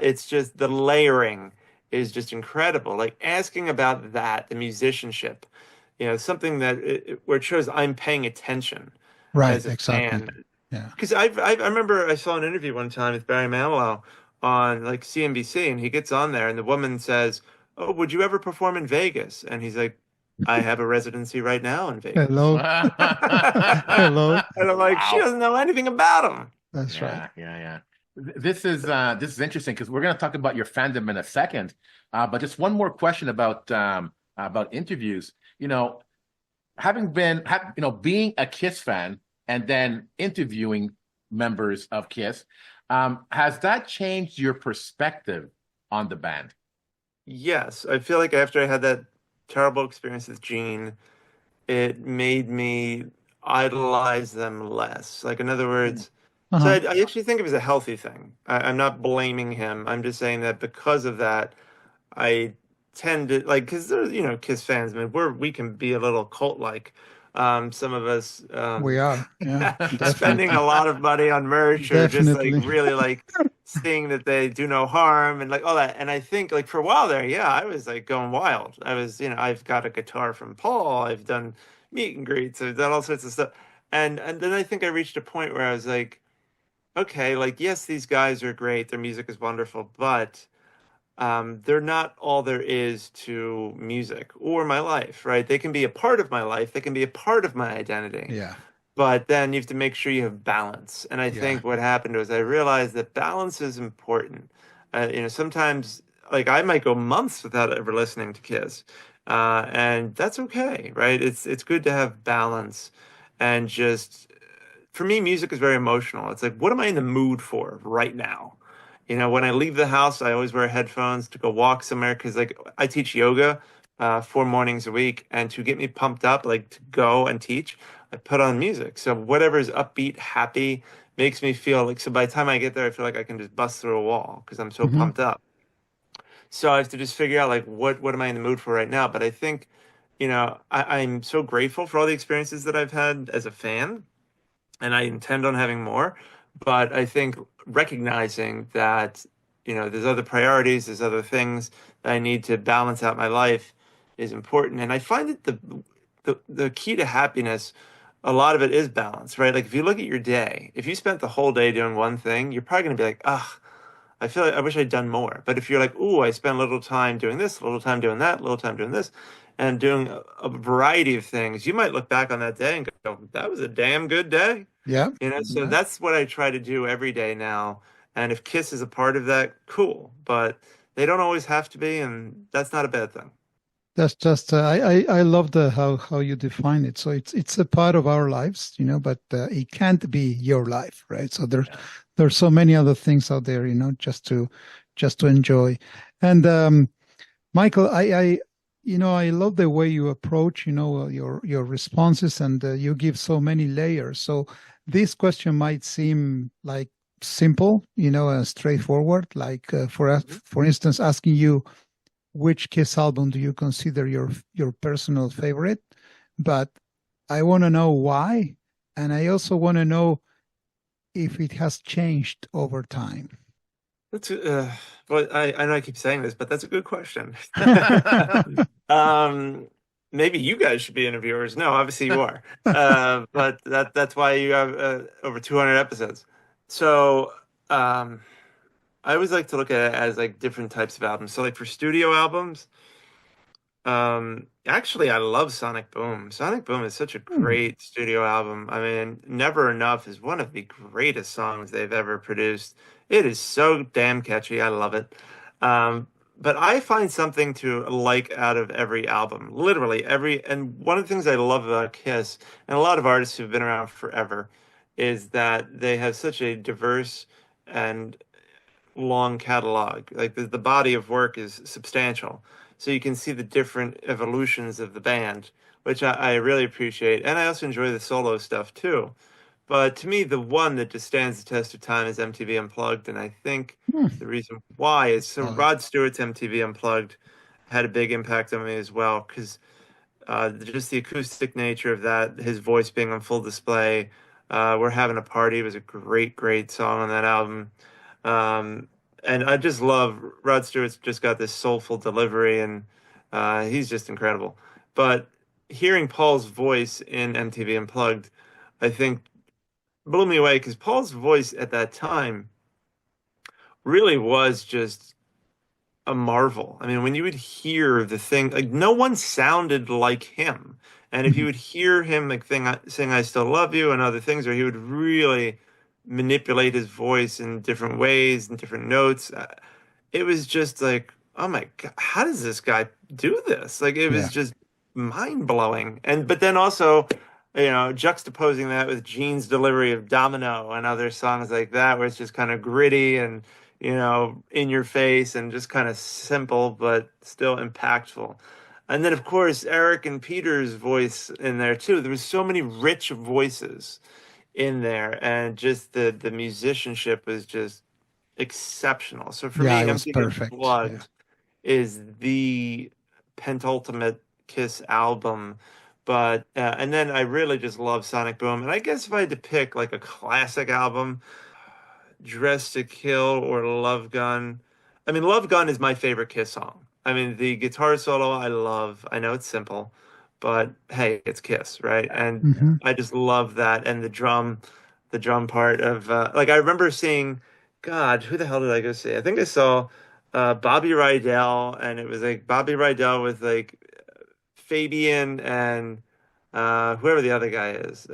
it's just the layering is just incredible. Like asking about that, the musicianship, something that where it shows I'm paying attention Right. as a Exactly. fan. Yeah. Because I remember I saw an interview one time with Barry Manilow on like CNBC, and he gets on there, and the woman says, "Oh, would you ever perform in Vegas?" And he's like, "I have a residency right now in Vegas." Hello. Hello. And I'm like, she Wow. doesn't know anything about him. That's right. Yeah. This is interesting because we're going to talk about your fandom in a second. But just one more question about interviews. You know, being a Kiss fan and then interviewing members of Kiss, has that changed your perspective on the band? Yes, I feel like after I had that terrible experience with Gene, it made me idolize them less. Like, in other words, so Uh-huh. I actually think it was a healthy thing. I'm not blaming him. I'm just saying that because of that, I tend to like because there's Kiss fans. I mean, we can be a little cult-like. Some of us We are. Yeah, spending a definitely. lot of money on merch or just like Definitely. really like seeing that they do no harm and like all that. And I think like for a while there, yeah, I was like going wild. I was, I've got a guitar from Paul. I've done meet and greets. I've done all sorts of stuff. And then I think I reached a point where I was like, okay, like yes, these guys are great. Their music is wonderful, but they're not all there is to music or my life, right? They can be a part of my life. They can be a part of my identity. Yeah. But then you have to make sure you have balance. And I Yeah. think what happened was I realized that balance is important. Sometimes like I might go months without ever listening to Kiss, and that's okay, right? It's good to have balance, and just for me, music is very emotional. It's like, what am I in the mood for right now? When I leave the house, I always wear headphones to go walk somewhere because, like, I teach yoga 4 mornings a week, and to get me pumped up, like to go and teach, I put on music. So whatever is upbeat, happy, makes me feel like. So by the time I get there, I feel like I can just bust through a wall because I'm so Hmm. pumped up. So I have to just figure out like what am I in the mood for right now. But I think, I'm so grateful for all the experiences that I've had as a fan and I intend on having more. But I think recognizing that, there's other priorities, there's other things that I need to balance out my life is important. And I find that the key to happiness, a lot of it is balance, right? Like if you look at your day, if you spent the whole day doing one thing, you're probably going to be like, ah, I feel like I wish I'd done more. But if you're like, ooh, I spent a little time doing this, a little time doing that, a little time doing this, and doing a variety of things, you might look back on that day and go, that was a damn good day. Yeah. So Yeah. that's what I try to do every day now. And if Kiss is a part of that, cool. But they don't always have to be, and that's not a bad thing. That's just I love the how you define it. So it's a part of our lives, but it can't be your life, right? So Yeah. there's so many other things out there, just to enjoy. And Michael, I love the way you approach, your responses, and you give so many layers. So this question might seem like simple, straightforward, like Mhm. for instance, asking you which Kiss album do you consider your personal favorite? But I want to know why, and I also want to know if it has changed over time. That's well, I know I keep saying this, but that's a good question. Um, Maybe you guys should be interviewers. No, obviously you are. But that's why you have over 200 episodes. So, um, I always like to look at it as like different types of albums. So like for studio albums, actually I love Sonic Boom. Sonic Boom is such a Hmm. great studio album. I mean, Never Enough is one of the greatest songs they've ever produced. It is so damn catchy. I love it. Um, but I find something to like out of every album, literally every. And one of the things I love about Kiss and a lot of artists who've been around forever is that they have such a diverse and long catalog. Like the body of work is substantial. So you can see the different evolutions of the band, which I really appreciate. And I also enjoy the solo stuff too. But to me, the one that just stands the test of time is MTV Unplugged. And I think Hmm. the reason why is so Solid. Rod Stewart's MTV Unplugged had a big impact on me as well, because just the acoustic nature of that, his voice being on full display. We're Having a Party was a great, great song on that album. Um, and I just love Rod Stewart's just got this soulful delivery, and he's just incredible. But hearing Paul's voice in MTV Unplugged, I think blew me away because Paul's voice at that time really was just a marvel. I mean, when you would hear the thing, like no one sounded like him. And if you would hear him like sing "I Still Love You" and other things, or he would really manipulate his voice in different ways and different notes, it was just like, oh my God, how does this guy do this? Like it was Yeah. just mind blowing. And but then also, juxtaposing that with Gene's delivery of Domino and other songs like that, where it's just kind of gritty and in your face and just kind of simple, but still impactful. And then, of course, Eric and Peter's voice in there too. There was so many rich voices in there, and just the musicianship was just exceptional. So for Yeah, me, it was MTV perfect. Yeah. Unplugged is the penultimate Kiss album. But and then I really just love Sonic Boom. And I guess if I had to pick like a classic album, Dress to Kill or Love Gun. I mean, Love Gun is my favorite Kiss song. I mean, the guitar solo I love. I know it's simple, but hey, it's Kiss, right? And Hmm. I just love that. And the drum part of like I remember seeing, God, who the hell did I go see? I think I saw Bobby Rydell, and it was like Bobby Rydell with like Fabian and whoever the other guy is,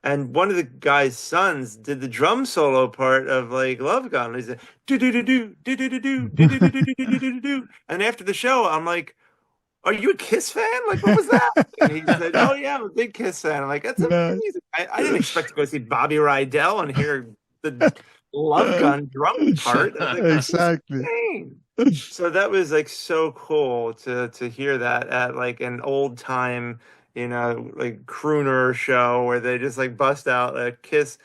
and one of the guy's sons did the drum solo part of like Love Gun. He said do do do do do do do do do do do do do do do do. And after the show, I'm like, "Are you a Kiss fan? Like, what was that?" And he said, "Oh yeah, I'm a big Kiss fan." I'm like, "That's No. amazing." I didn't expect to go see Bobby Rydell and hear the Love Gun drum part. I was like, "This is Exactly. insane." So that was like so cool to hear that at like an old time, like crooner show where they just like bust out a Kiss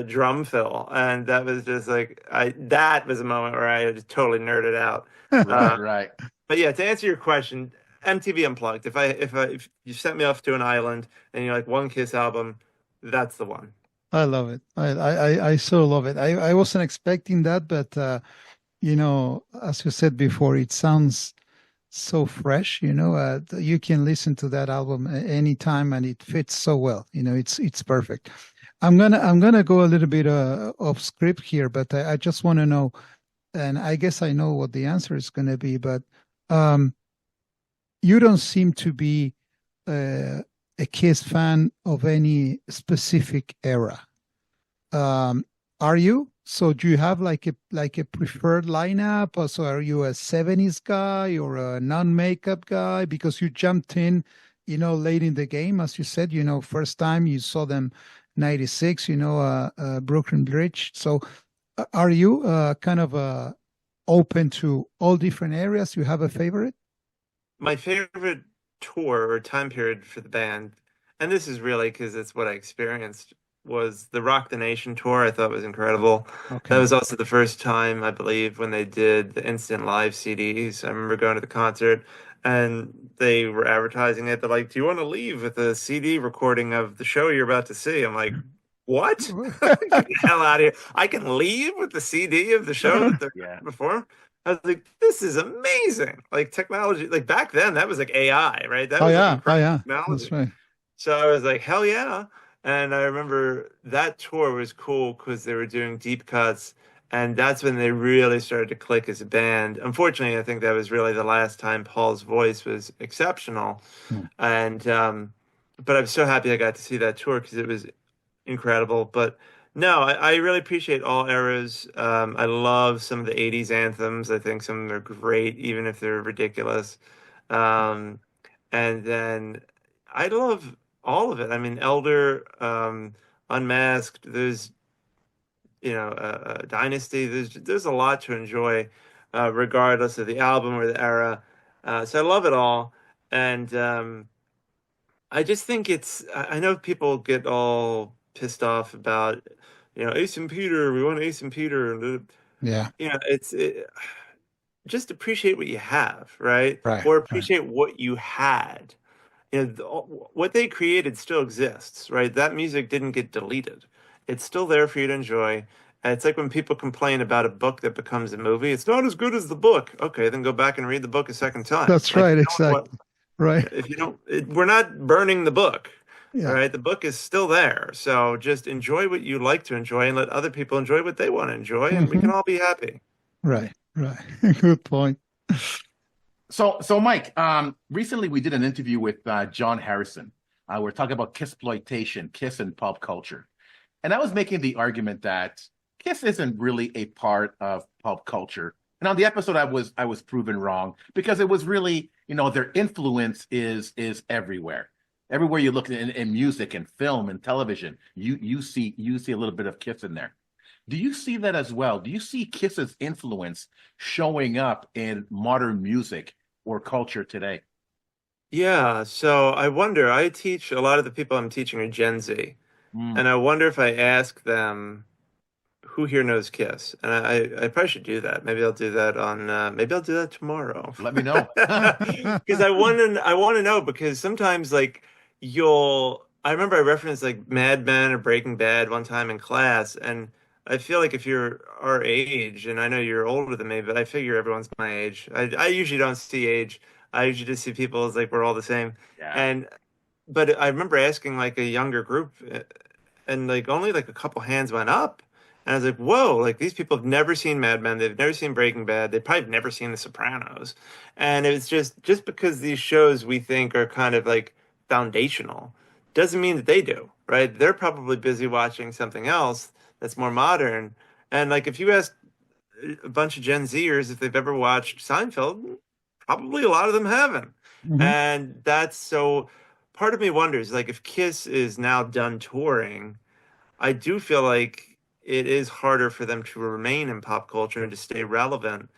drum fill, and that was just like that was a moment where I just totally nerded out. Right, Uh, right. but yeah, to answer your question, MTV Unplugged. If you sent me off to an island and you're like one Kiss album, that's the one. I love it. I so love it. I wasn't expecting that, but as you said before, it sounds so fresh. You can listen to that album anytime, and it fits so well. It's perfect. I'm gonna go a little bit off script here, but I just want to know, and I guess I know what the answer is going to be, but um, you don't seem to be a Kiss fan of any specific era. Um, are you? So do you have like a preferred lineup? Or so are you a 70s guy or a non-makeup guy? Because you jumped in, late in the game, as you said, first time you saw them 96, Brooklyn Bridge. So are you kind of open to all different areas? You have a favorite? My favorite tour or time period for the band, and this is really because it's what I experienced, was the Rock the Nation tour. I thought was incredible. That Okay. was also the first time, I believe, when they did the instant live CDs. I remember going to the concert and they were advertising it. They're like, "Do you want to leave with a CD recording of the show you're about to see?" I'm like, "What? Get the hell out of here. I can leave with the CD of the show that they're going Yeah. to perform?" I was like, "This is amazing." Like technology, like back then, that was like AI, right? That Oh was like yeah, oh incredible yeah, that's technology. right. So I was like, hell yeah. And I remember that tour was cool because they were doing deep cuts. And that's when they really started to click as a band. Unfortunately, I think that was really the last time Paul's voice was exceptional. Hmm. And, but I'm so happy I got to see that tour because it was incredible. But no, I really appreciate all eras. I love some of the 80s anthems. I think some of them are great, even if they're ridiculous. Um, and then I love all of it. I mean, Elder, Unmasked, there's, Dynasty, there's a lot to enjoy, regardless of the album or the era. So I love it all. And I just think I know people get all pissed off about, Ace and Peter, we want Ace and Peter. And, Yeah, just appreciate what you have, right? right, Or right. appreciate what you had. What they created still exists, right? That music didn't get deleted. It's still there for you to enjoy. And it's like when people complain about a book that becomes a movie, it's not as good as the book. Okay, then go back and read the book a second time. That's Like, right, you know what? exactly. Right. If you don't, we're not burning the book, all Yeah, right? The book is still there. So just enjoy what you like to enjoy and let other people enjoy what they want to enjoy, and we can hmm, all be happy. right. Right. Good point. So Mike, recently we did an interview with John Harrison. We're talking about Kissploitation, Kiss and pop culture. And I was making the argument that Kiss isn't really a part of pop culture. And on the episode, I was proven wrong because it was really, their influence is everywhere. Everywhere you look in music and film and television, you see a little bit of Kiss in there. Do you see that as well? Do you see Kiss's influence showing up in modern music or culture today? Yeah, so I wonder, I teach a lot of the people I'm teaching are Gen Z, Hmm. and I wonder if I ask them who here knows Kiss, and I probably should do that. Maybe I'll do that on maybe I'll do that tomorrow. Let me know. Because I want to know because sometimes like I remember I referenced like Mad Men or Breaking Bad one time in class, and I feel like if you're our age, and I know you're older than me, but I figure everyone's my age. I usually don't see age. I usually just see people as like we're all the same. Yeah. And but I remember asking like a younger group, and like only like a couple hands went up. And I was like, whoa, like these people have never seen Mad Men, they've never seen Breaking Bad, they've probably never seen The Sopranos. And it's just because these shows we think are kind of like foundational doesn't mean that they do, right? They're probably busy watching something else that's more modern. And like if you ask a bunch of Gen Zers if they've ever watched Seinfeld, probably a lot of them haven't. Mhm. And that's so part of me wonders, like if Kiss is now done touring, I do feel like it is harder for them to remain in pop culture and to stay relevant.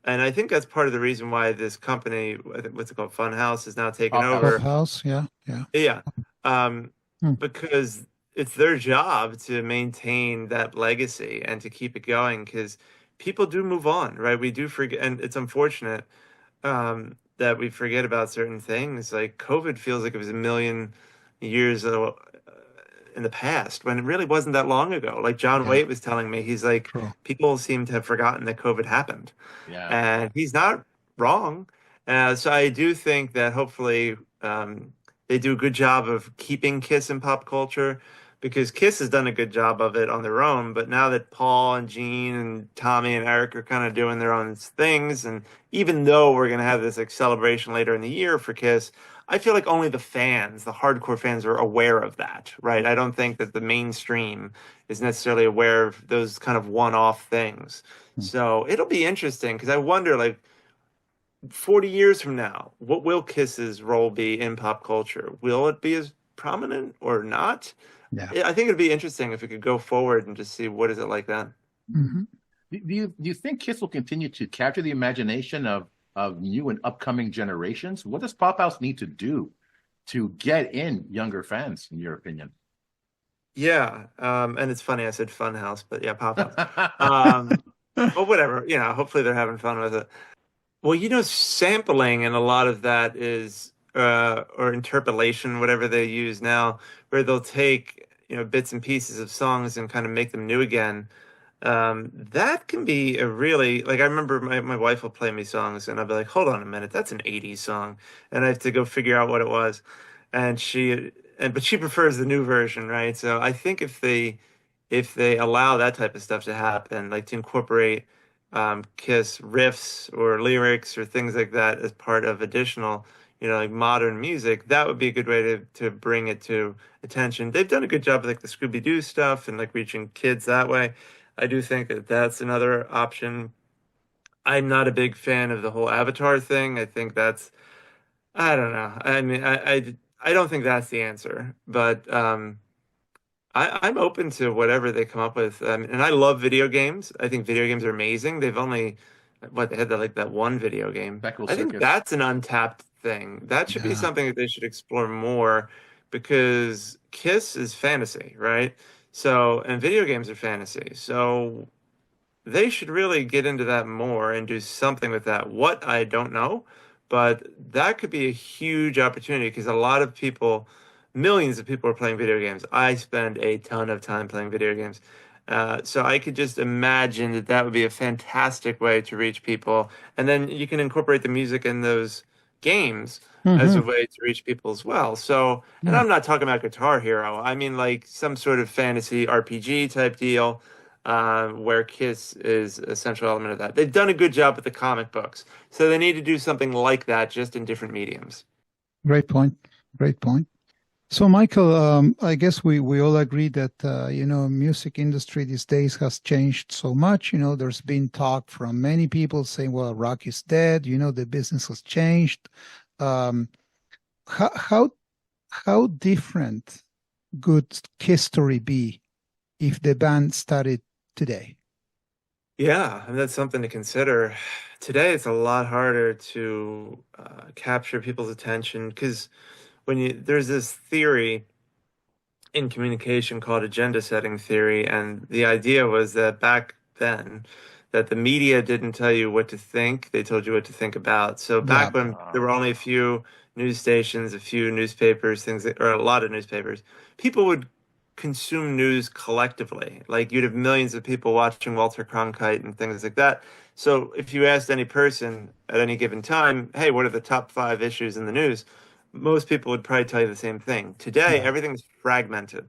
And I think that's part of the reason why this company, I think what's it called, Funhouse, is now taken Pop House. over. Clubhouse, yeah, yeah. Yeah. Um, Hmm. because it's their job to maintain that legacy and to keep it going because people do move on, right? We do forget, and it's unfortunate that we forget about certain things. Like COVID feels like it was a million years in the past when it really wasn't that long ago. Like John Yeah, Waite was telling me, he's like, true. people seem to have forgotten that COVID happened. Yeah. And he's not wrong. So I do think that hopefully they do a good job of keeping Kiss in pop culture because Kiss has done a good job of it on their own. But now that Paul and Gene and Tommy and Eric are kind of doing their own things, and even though we're going to have this like celebration later in the year for Kiss, I feel like only the fans, the hardcore fans, are aware of that, right? I don't think that the mainstream is necessarily aware of those kind of one-off things. Hmm. So it'll be interesting because I wonder, like, 40 years from now, what will Kiss's role be in pop culture? Will it be as prominent or not? Yeah. I think it'd be interesting if we could go forward and just see what is it like then. Hmm. Do you think Kiss will continue to capture the imagination of new and upcoming generations? What does Pop House need to do to get in younger fans, in your opinion? Yeah, and it's funny I said Funhouse, but yeah, Pop House. Um, but whatever, hopefully they're having fun with it. Well, sampling and a lot of that is, or interpolation, whatever they use now, where they'll take, bits and pieces of songs and kind of make them new again. That can be a really, like, I remember my wife will play me songs and I'll be like, hold on a minute, that's an 80s song. And I have to go figure out what it was. And but she prefers the new version, right? So I think if they allow that type of stuff to happen, like to incorporate Kiss riffs or lyrics or things like that as part of additional, like modern music, that would be a good way to bring it to attention. They've done a good job with like the Scooby-Doo stuff and like reaching kids that way. I do think that that's another option. I'm not a big fan of the whole Avatar thing. I think I don't know. I mean, I don't think that's the answer, but I'm open to whatever they come up with. And I love video games. I think video games are amazing. They had that one video game. Speckle I think Circus. that's an untapped thing. That should be Yeah. something that they should explore more because Kiss is fantasy, right? So, and video games are fantasy. So they should really get into that more and do something with that. What I don't know, but that could be a huge opportunity because a lot of people, millions of people are playing video games. I spend a ton of time playing video games. So I could just imagine that that would be a fantastic way to reach people. And then you can incorporate the music in those games as Hmm. a way to reach people as well. So, and Yeah. I'm not talking about Guitar Hero. I mean like some sort of fantasy RPG type deal where Kiss is a central element of that. They've done a good job with the comic books, so they need to do something like that, just in different mediums. Great point. Great point. So, Michael, I guess we all agree that music industry these days has changed so much. There's been talk from many people saying, "Well, rock is dead." The business has changed. Um, how how different could history be if the band started today? Yeah, and that's something to consider. Today, it's a lot harder to capture people's attention because there's this theory in communication called agenda setting theory, and the idea was that back then, that the media didn't tell you what to think, they told you what to think about. So Yeah, back when there were only a few news stations, a few newspapers, or a lot of newspapers, people would consume news collectively. Like you'd have millions of people watching Walter Cronkite and things like that. So if you asked any person at any given time, hey, what are the top 5 issues in the news? Most people would probably tell you the same thing. Today, yeah. everything's fragmented.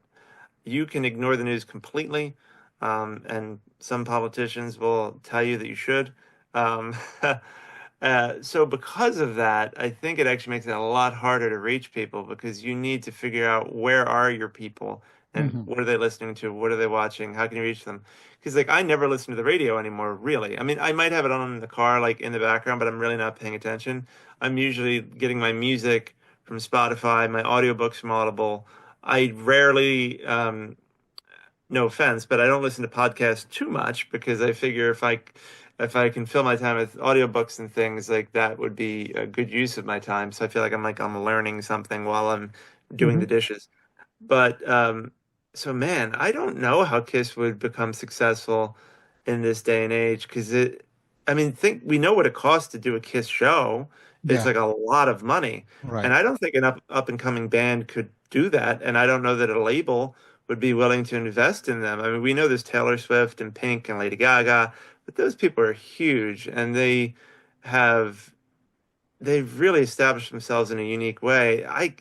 You can ignore the news completely, and some politicians will tell you that you should. Um, so because of that, I think it actually makes it a lot harder to reach people because you need to figure out where are your people and Hmm. what are they listening to, what are they watching, how can you reach them? Because like I never listen to the radio anymore, really. I mean, I might have it on in the car, like in the background, but I'm really not paying attention. I'm usually getting my music from Spotify, my audiobooks from Audible. I rarely, no offense, but I don't listen to podcasts too much because I figure if I can fill my time with audiobooks and things like that would be a good use of my time. So I feel like I'm learning something while I'm doing Hmm. the dishes. But so man, I don't know how Kiss would become successful in this day and age because I mean, think we know what it costs to do a Kiss show. It's Yeah, like a lot of money, right. and I don't think an up and coming band could do that. And I don't know that a label would be willing to invest in them. I mean, we know there's Taylor Swift and Pink and Lady Gaga, but those people are huge, and have they've really established themselves in a unique way. I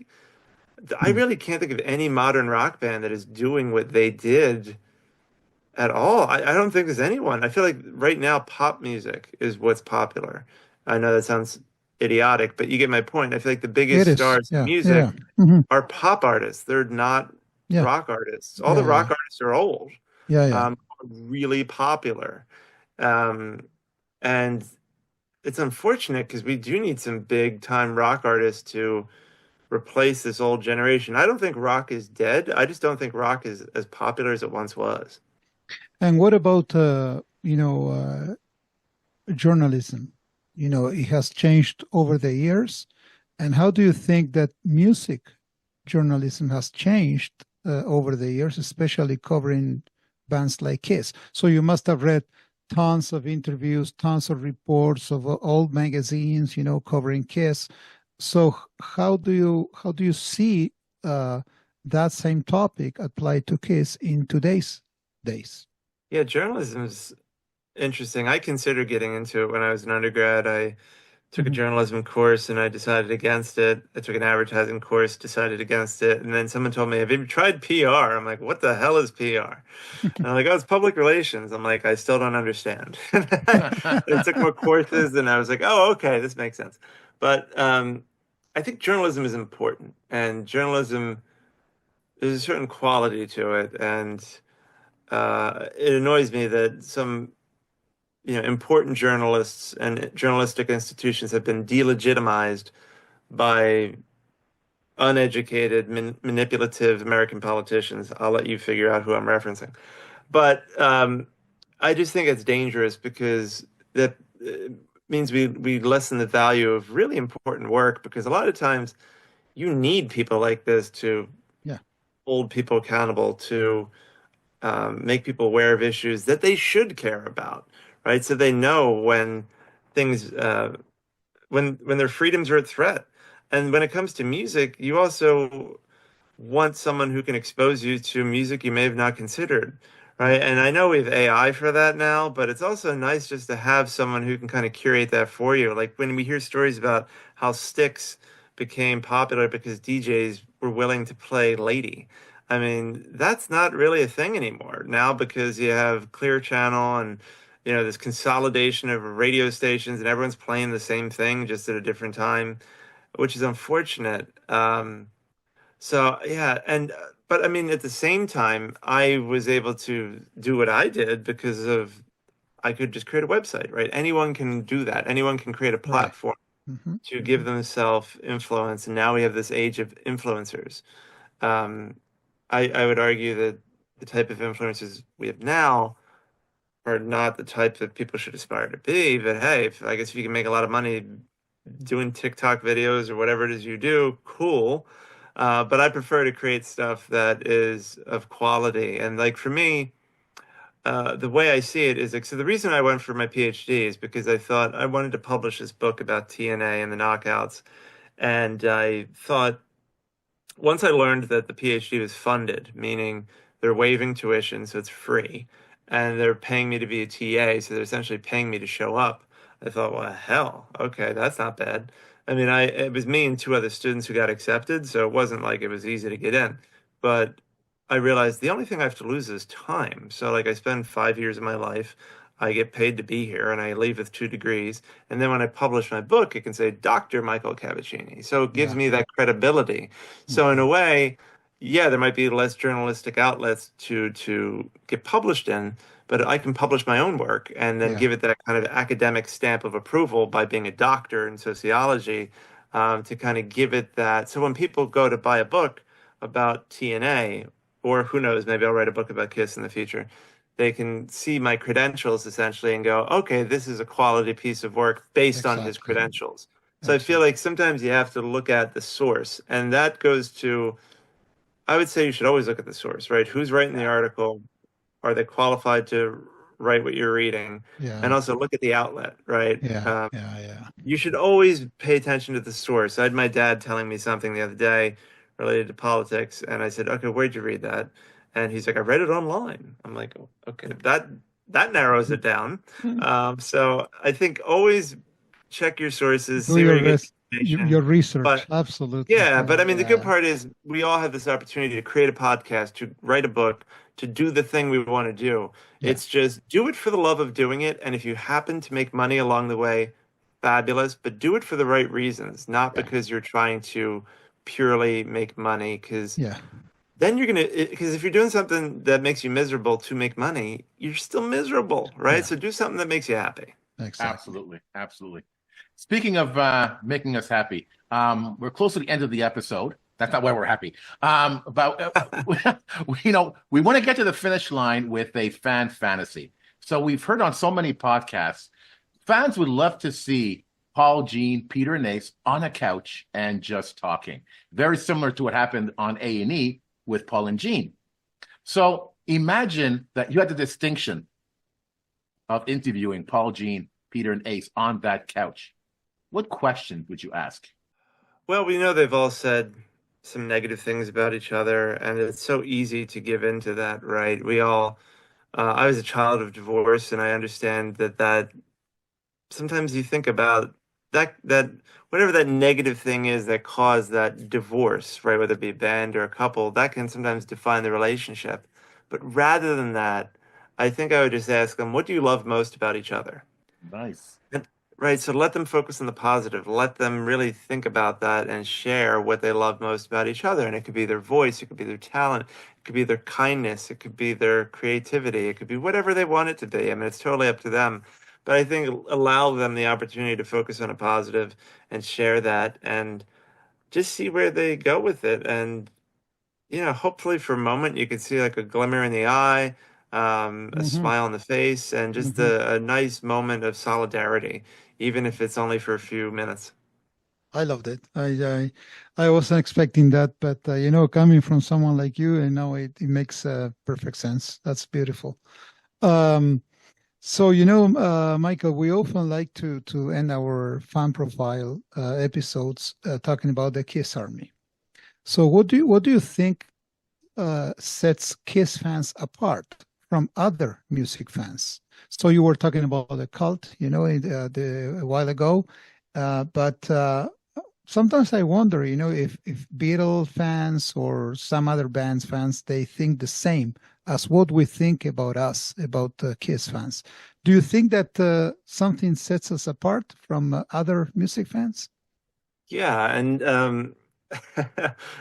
Hmm. really can't think of any modern rock band that is doing what they did at all. I don't think there's anyone. I feel like right now pop music is what's popular. I know that sounds idiotic, but you get my point. I feel like the It biggest is. stars in Yeah, yeah, music hmm, are pop artists. They're not yeah, rock artists. All the yeah, rock yeah, artists are old, yeah, yeah. really popular. Um, and it's unfortunate because we do need some big time rock artists to replace this old generation. I don't think rock is dead. I just don't think rock is as popular as it once was. And what about journalism? It has changed over the years. And how do you think that music journalism has changed over the years, especially covering bands like Kiss? So you must have read tons of interviews, tons of reports of old magazines, covering Kiss. So how do you see uh, that same topic applied to Kiss in today's days? Yeah, journalism is interesting. I considered getting into it when I was an undergrad. I took a Mhm. journalism course and I decided against it. I took an advertising course, decided against it. And then someone told me, have you tried PR? I'm like, what the hell is PR? And I'm like, oh, it's public relations. I'm like, I still don't understand. I took more courses and I was like, oh, okay, this makes sense. But I think journalism is important and journalism, there's a certain quality to it. And it annoys me that some important journalists and journalistic institutions have been delegitimized by uneducated, manipulative American politicians. I'll let you figure out who I'm referencing. But I just think it's dangerous because that means we lessen the value of really important work because a lot of times you need people like this to Yeah. hold people accountable, to make people aware of issues that they should care about, right? So they know when things when their freedoms are at threat. And when it comes to music, you also want someone who can expose you to music you may have not considered, right? And I know we have AI for that now, but it's also nice just to have someone who can kind of curate that for you. Like when we hear stories about how Styx became popular because DJs were willing to play Lady. I mean, that's not really a thing anymore now because you have Clear Channel and this consolidation of radio stations and everyone's playing the same thing just at a different time, which is unfortunate. So yeah, and but I mean, at the same time, I was able to do what I did because of I could just create a website, right? Anyone can do that. Anyone can create a Right. platform Hmm. to give themselves influence, and now we have this age of influencers. Um, I would argue that the type of influencers we have now are not the type that people should aspire to be. But hey, I guess if you can make a lot of money doing TikTok videos or whatever it is you do, cool. But I prefer to create stuff that is of quality. And like for me, the way I see it is like, so the reason I went for my PhD is because I thought I wanted to publish this book about TNA and the knockouts. And I thought once I learned that the PhD was funded, meaning they're waiving tuition, so it's free, and they're paying me to be a TA, so they're essentially paying me to show up. I thought, well, hell, okay, that's not bad. I mean, it was me and two other students who got accepted, so it wasn't like it was easy to get in. But I realized the only thing I have to lose is time. So, like, I spend 5 years of my life. I get paid to be here, and I leave with 2 degrees. And then when I publish my book, it can say Dr. Michael Cavacini. So it gives Yeah. me that credibility. So in a way, yeah, there might be less journalistic outlets to get published in, but I can publish my own work and then Yeah. give it that kind of academic stamp of approval by being a doctor in sociology, to kind of give it that. So when people go to buy a book about TNA, or who knows, maybe I'll write a book about KISS in the future, they can see my credentials essentially and go, okay, this is a quality piece of work based on his Exactly. credentials. So I feel Absolutely. like sometimes you have to look at the source, and that goes to, I would say you should always look at the source, right? Who's writing the article? Are they qualified to write what you're reading? And Yeah. also look at the outlet, right? Yeah. Yeah. Yeah. You should always pay attention to the source. I had my dad telling me something the other day related to politics, and I said, "Okay, where'd you read that?" And he's like, "I read it online." I'm like, "Oh, okay, that narrows it down." So I think always check your sources, Do see where your you get res your information. your research. But Absolutely. yeah, but Yeah. I mean, the good Yeah. part is we all have this opportunity to create a podcast, to write a book, to do the thing we want to do. Yeah. It's just do it for the love of doing it. And if you happen to make money along the way, fabulous, but do it for the right reasons, not Yeah. because you're trying to purely make money. Because Yeah. then you're going to, because if you're doing something that makes you miserable to make money, you're still miserable, right? Yeah. So do something that makes you happy. Exactly. Absolutely. Absolutely. Speaking of making us happy, we're close to the end of the episode. That's not why we're happy. We want to get to the finish line with a fan fantasy. So we've heard on so many podcasts, fans would love to see Paul, Gene, Peter, and Ace on a couch and just talking. Very similar to what happened on A&E with Paul and Gene. So imagine that you had the distinction of interviewing Paul, Gene, Peter, and Ace on that couch. What question would you ask? Well, we know they've all said some negative things about each other, and it's so easy to give into that, right? I was a child of divorce, and I understand that sometimes you think about that whatever that negative thing is that caused that divorce, right? Whether it be a band or a couple, that can sometimes define the relationship. But rather than that, I think I would just ask them, what do you love most about each other? Nice. Right, so let them focus on the positive. Let them really think about that and share what they love most about each other. And it could be their voice, it could be their talent, it could be their kindness, it could be their creativity, it could be whatever they want it to be. I mean, it's totally up to them. But I think allow them the opportunity to focus on a positive and share that and just see where they go with it. And hopefully for a moment you can see like a glimmer in the eye, a Hmm. smile on the face, and just Hmm. a nice moment of solidarity, even if it's only for a few minutes. I loved it. I wasn't expecting that, but coming from someone like you, it makes perfect sense. That's beautiful. Um, so Michael, we often like to end our fan profile episodes talking about the Kiss Army. So what do you think sets Kiss fans apart from other music fans? So you were talking about the cult, a while ago, but sometimes I wonder, if Beatle fans or some other bands fans, they think the same as what we think about us, about Kiss fans. Do you think that something sets us apart from other music fans? Yeah, and when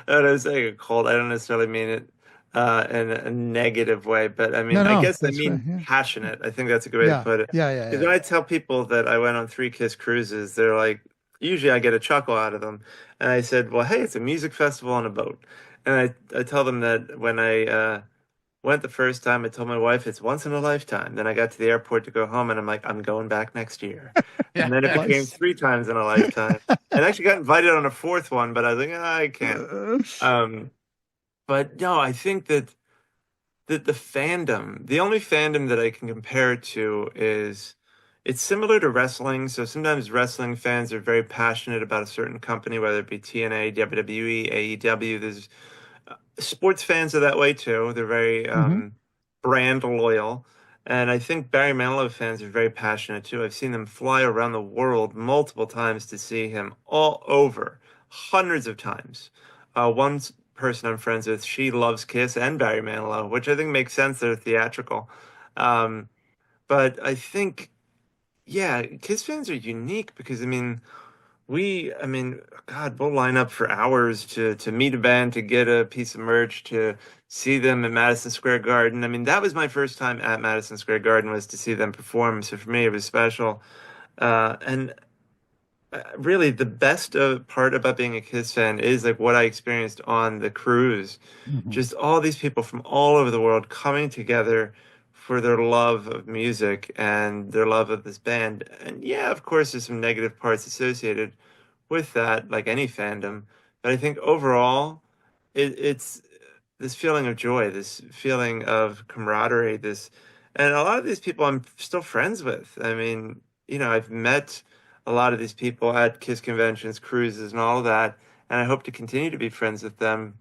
I was saying a cult, I don't necessarily mean it in a negative way, but I No, mean, I no, guess I that's right. mean Yeah, passionate. I think that's a good way to yeah, put it. yeah, yeah, Because yeah. when I tell people that I went on 3 Kiss cruises, they're like, usually I get a chuckle out of them. And I said, well, hey, it's a music festival on a boat. And I tell them that when I went the first time, I told my wife it's once in a lifetime. Then I got to the airport to go home, and I'm like, I'm going back next year. And Yeah, then it yeah. became Twice. 3 times in a lifetime. And I actually got invited on a fourth one, but I was like, "Ah, I can't." Um, but no, I think that the fandom, the only fandom that I can compare it to is it's similar to wrestling. So sometimes wrestling fans are very passionate about a certain company, whether it be TNA, WWE, AEW. There's sports fans are that way too. They're very Hmm. brand loyal. And I think Barry Manilow fans are very passionate too. I've seen them fly around the world multiple times to see him all over, hundreds of times. One person I'm friends with, she loves Kiss and Barry Manilow, which I think makes sense. They're theatrical. Um, but I think, yeah, Kiss fans are unique because, I mean, God, we'll line up for hours to meet a band, to get a piece of merch, to see them at Madison Square Garden. I mean, that was my first time at Madison Square Garden was to see them perform. So for me, it was special. And really, the best part about being a Kiss fan is like what I experienced on the cruise. Hmm. Just all these people from all over the world coming together for their love of music and their love of this band. And yeah, of course, there's some negative parts associated with that, like any fandom. But I think overall, it's this feeling of joy, this feeling of camaraderie, and a lot of these people I'm still friends with. I mean, I've met a lot of these people at Kiss conventions, cruises, and all of that, and I hope to continue to be friends with them.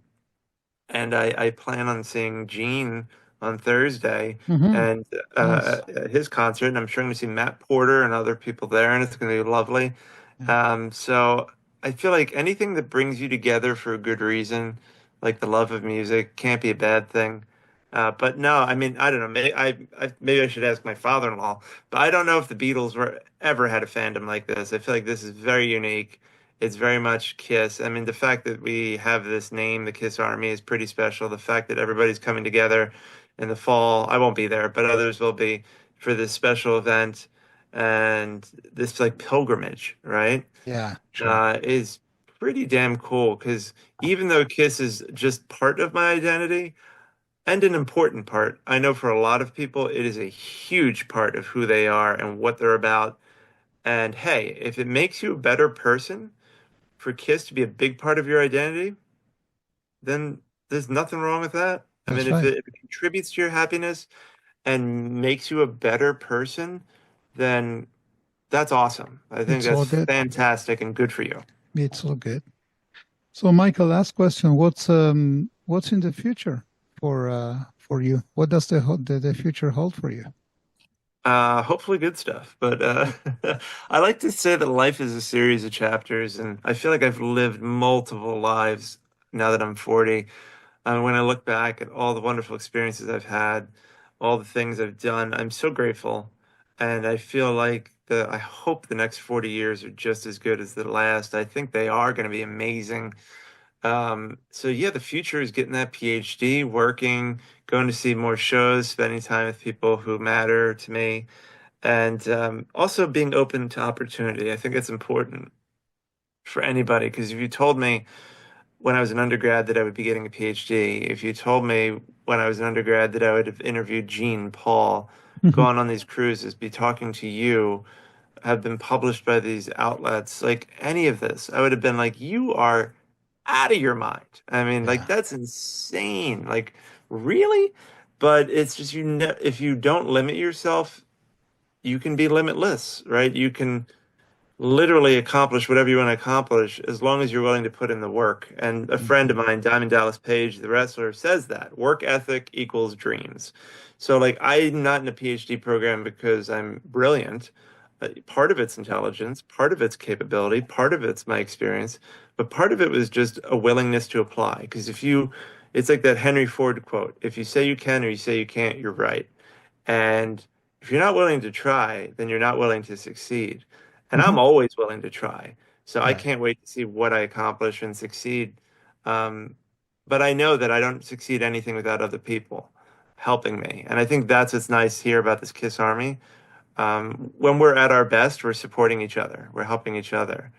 And I plan on seeing Gene on Thursday Hmm. and Nice. at his concert, and I'm sure I'm going to see Matt Porter and other people there, and it's going to be lovely. Yeah. So I feel like anything that brings you together for a good reason, like the love of music, can't be a bad thing. But no, I mean, I don't know. Maybe I should ask my father-in-law, but I don't know if the Beatles were ever had a fandom like this. I feel like this is very unique. It's very much Kiss. I mean, the fact that we have this name, the Kiss Army, is pretty special. The fact that everybody's coming together in the fall, I won't be there, but others will be for this special event and this like pilgrimage, right? Yeah, sure. Is pretty damn cool because even though Kiss is just part of my identity and an important part, I know for a lot of people it is a huge part of who they are and what they're about. And hey, if it makes you a better person for Kiss to be a big part of your identity, then there's nothing wrong with that. I mean, That's right. if it contributes to your happiness and makes you a better person, then that's awesome. I think It's all that's good. fantastic and good for you. It's all good. So, Michael, last question. What's in the future for you? What does the future hold for you? Hopefully good stuff. But I like to say that life is a series of chapters, and I feel like I've lived multiple lives now that I'm 40. When I look back at all the wonderful experiences I've had, all the things I've done, I'm so grateful. And I feel like I hope the next 40 years are just as good as the last. I think they are going to be amazing. So yeah, the future is getting that PhD, working, going to see more shows, spending time with people who matter to me, and also being open to opportunity. I think it's important for anybody because if you told me when I was an undergrad that I would be getting a PhD, if you told me when I was an undergrad that I would have interviewed Gene, Paul, gone on these cruises, be talking to you, have been published by these outlets, like any of this, I would have been like, you are out of your mind. I mean, like Yeah, that's insane. Like, really? But it's just you know, if you don't limit yourself, you can be limitless, right? You can literally accomplish whatever you want to accomplish as long as you're willing to put in the work. And a friend of mhm. mine, Diamond Dallas Page, the wrestler, says that work ethic equals dreams. So, like, I'm not in a PhD program because I'm brilliant. Part of it's intelligence, part of it's capability, part of it's my experience, but part of it was just a willingness to apply. Because it's like that Henry Ford quote: if you say you can or you say you can't, you're right. And if you're not willing to try, then you're not willing to succeed. And Hmm. I'm always willing to try. So I Right. can't wait to see what I accomplish and succeed. Um, but I know that I don't succeed anything without other people helping me. And I think that's what's nice here about this KISS Army. When we're at our best, we're supporting each other, we're helping each other.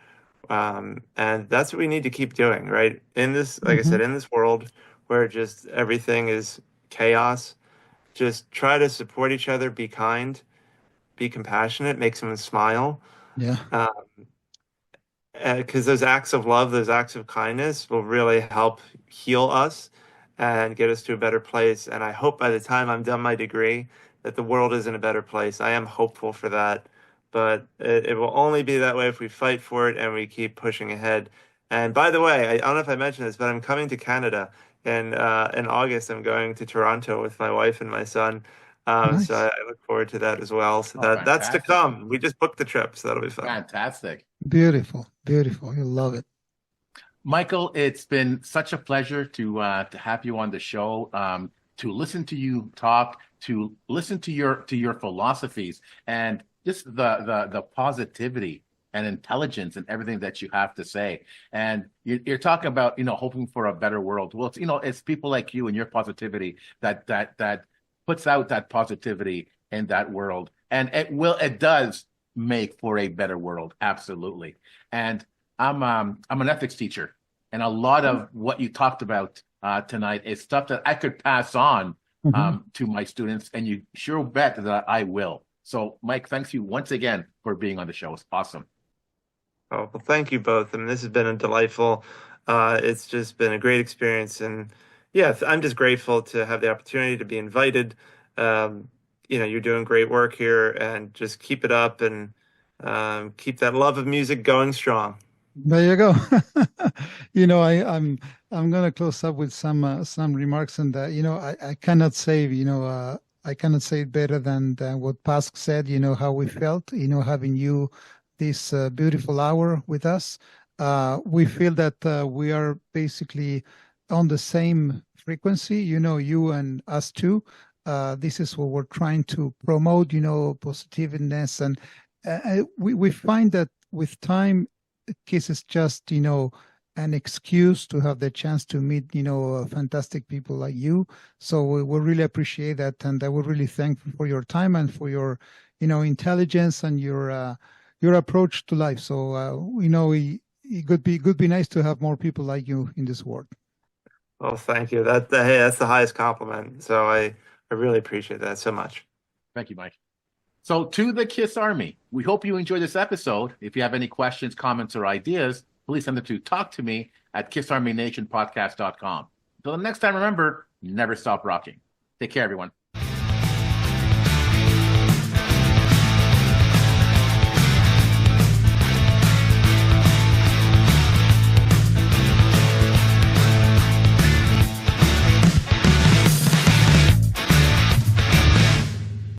And that's what we need to keep doing, right? In this, like I Hmm. said, in this world where just everything is chaos, just try to support each other, be kind, be compassionate, make someone smile. Yeah. Uh, because those acts of love, those acts of kindness will really help heal us and get us to a better place. And I hope by the time I'm done my degree that the world is in a better place. I am hopeful for that, but it will only be that way if we fight for it and we keep pushing ahead. And by the way, I don't know if I mentioned this, but I'm coming to Canada in August. I'm going to Toronto with my wife and my son. So Nice. I look forward to that as well. So Oh, that's to fantastic. come. We just booked the trip, so that'll be fun. Fantastic. Beautiful. Beautiful. You love it. Michael, it's been such a pleasure to have you on the show, to listen to you talk, to listen to your philosophies, and just the positivity and intelligence and everything that you have to say. And you're talking about, hoping for a better world. Well, it's people like you and your positivity that puts out that positivity in that world, and it does make for a better world, absolutely. And I'm an ethics teacher, and a lot of what you talked about tonight is stuff that I could pass on Hmm. to my students, and you sure bet that I will. So, Mike, thanks you once again for being on the show. It's awesome. Oh, well, thank you both. I mean, this has been a delightful, it's just been a great experience. And yeah, I'm just grateful to have the opportunity to be invited. Um, you're doing great work here and just keep it up and keep that love of music going strong. There you go. I'm gonna close up with some remarks on that. I cannot say, I cannot say it better than what Pask said, how we felt, having you this beautiful hour with us. We feel that we are basically on the same frequency, you and us too. This is what we're trying to promote, positiveness. And we find that with time, Kiss is just, an excuse to have the chance to meet, fantastic people like you. So we really appreciate that, and we're really thankful for your time and for your, intelligence and your approach to life. So it could be nice to have more people like you in this world. Well, thank you. Hey, that's the highest compliment. So I really appreciate that so much. Thank you, Mike. So, to the KISS Army, we hope you enjoyed this episode. If you have any questions, comments, or ideas, please send them to talk to me at kissarmynationpodcast.com. Until the next time, remember, never stop rocking. Take care, everyone.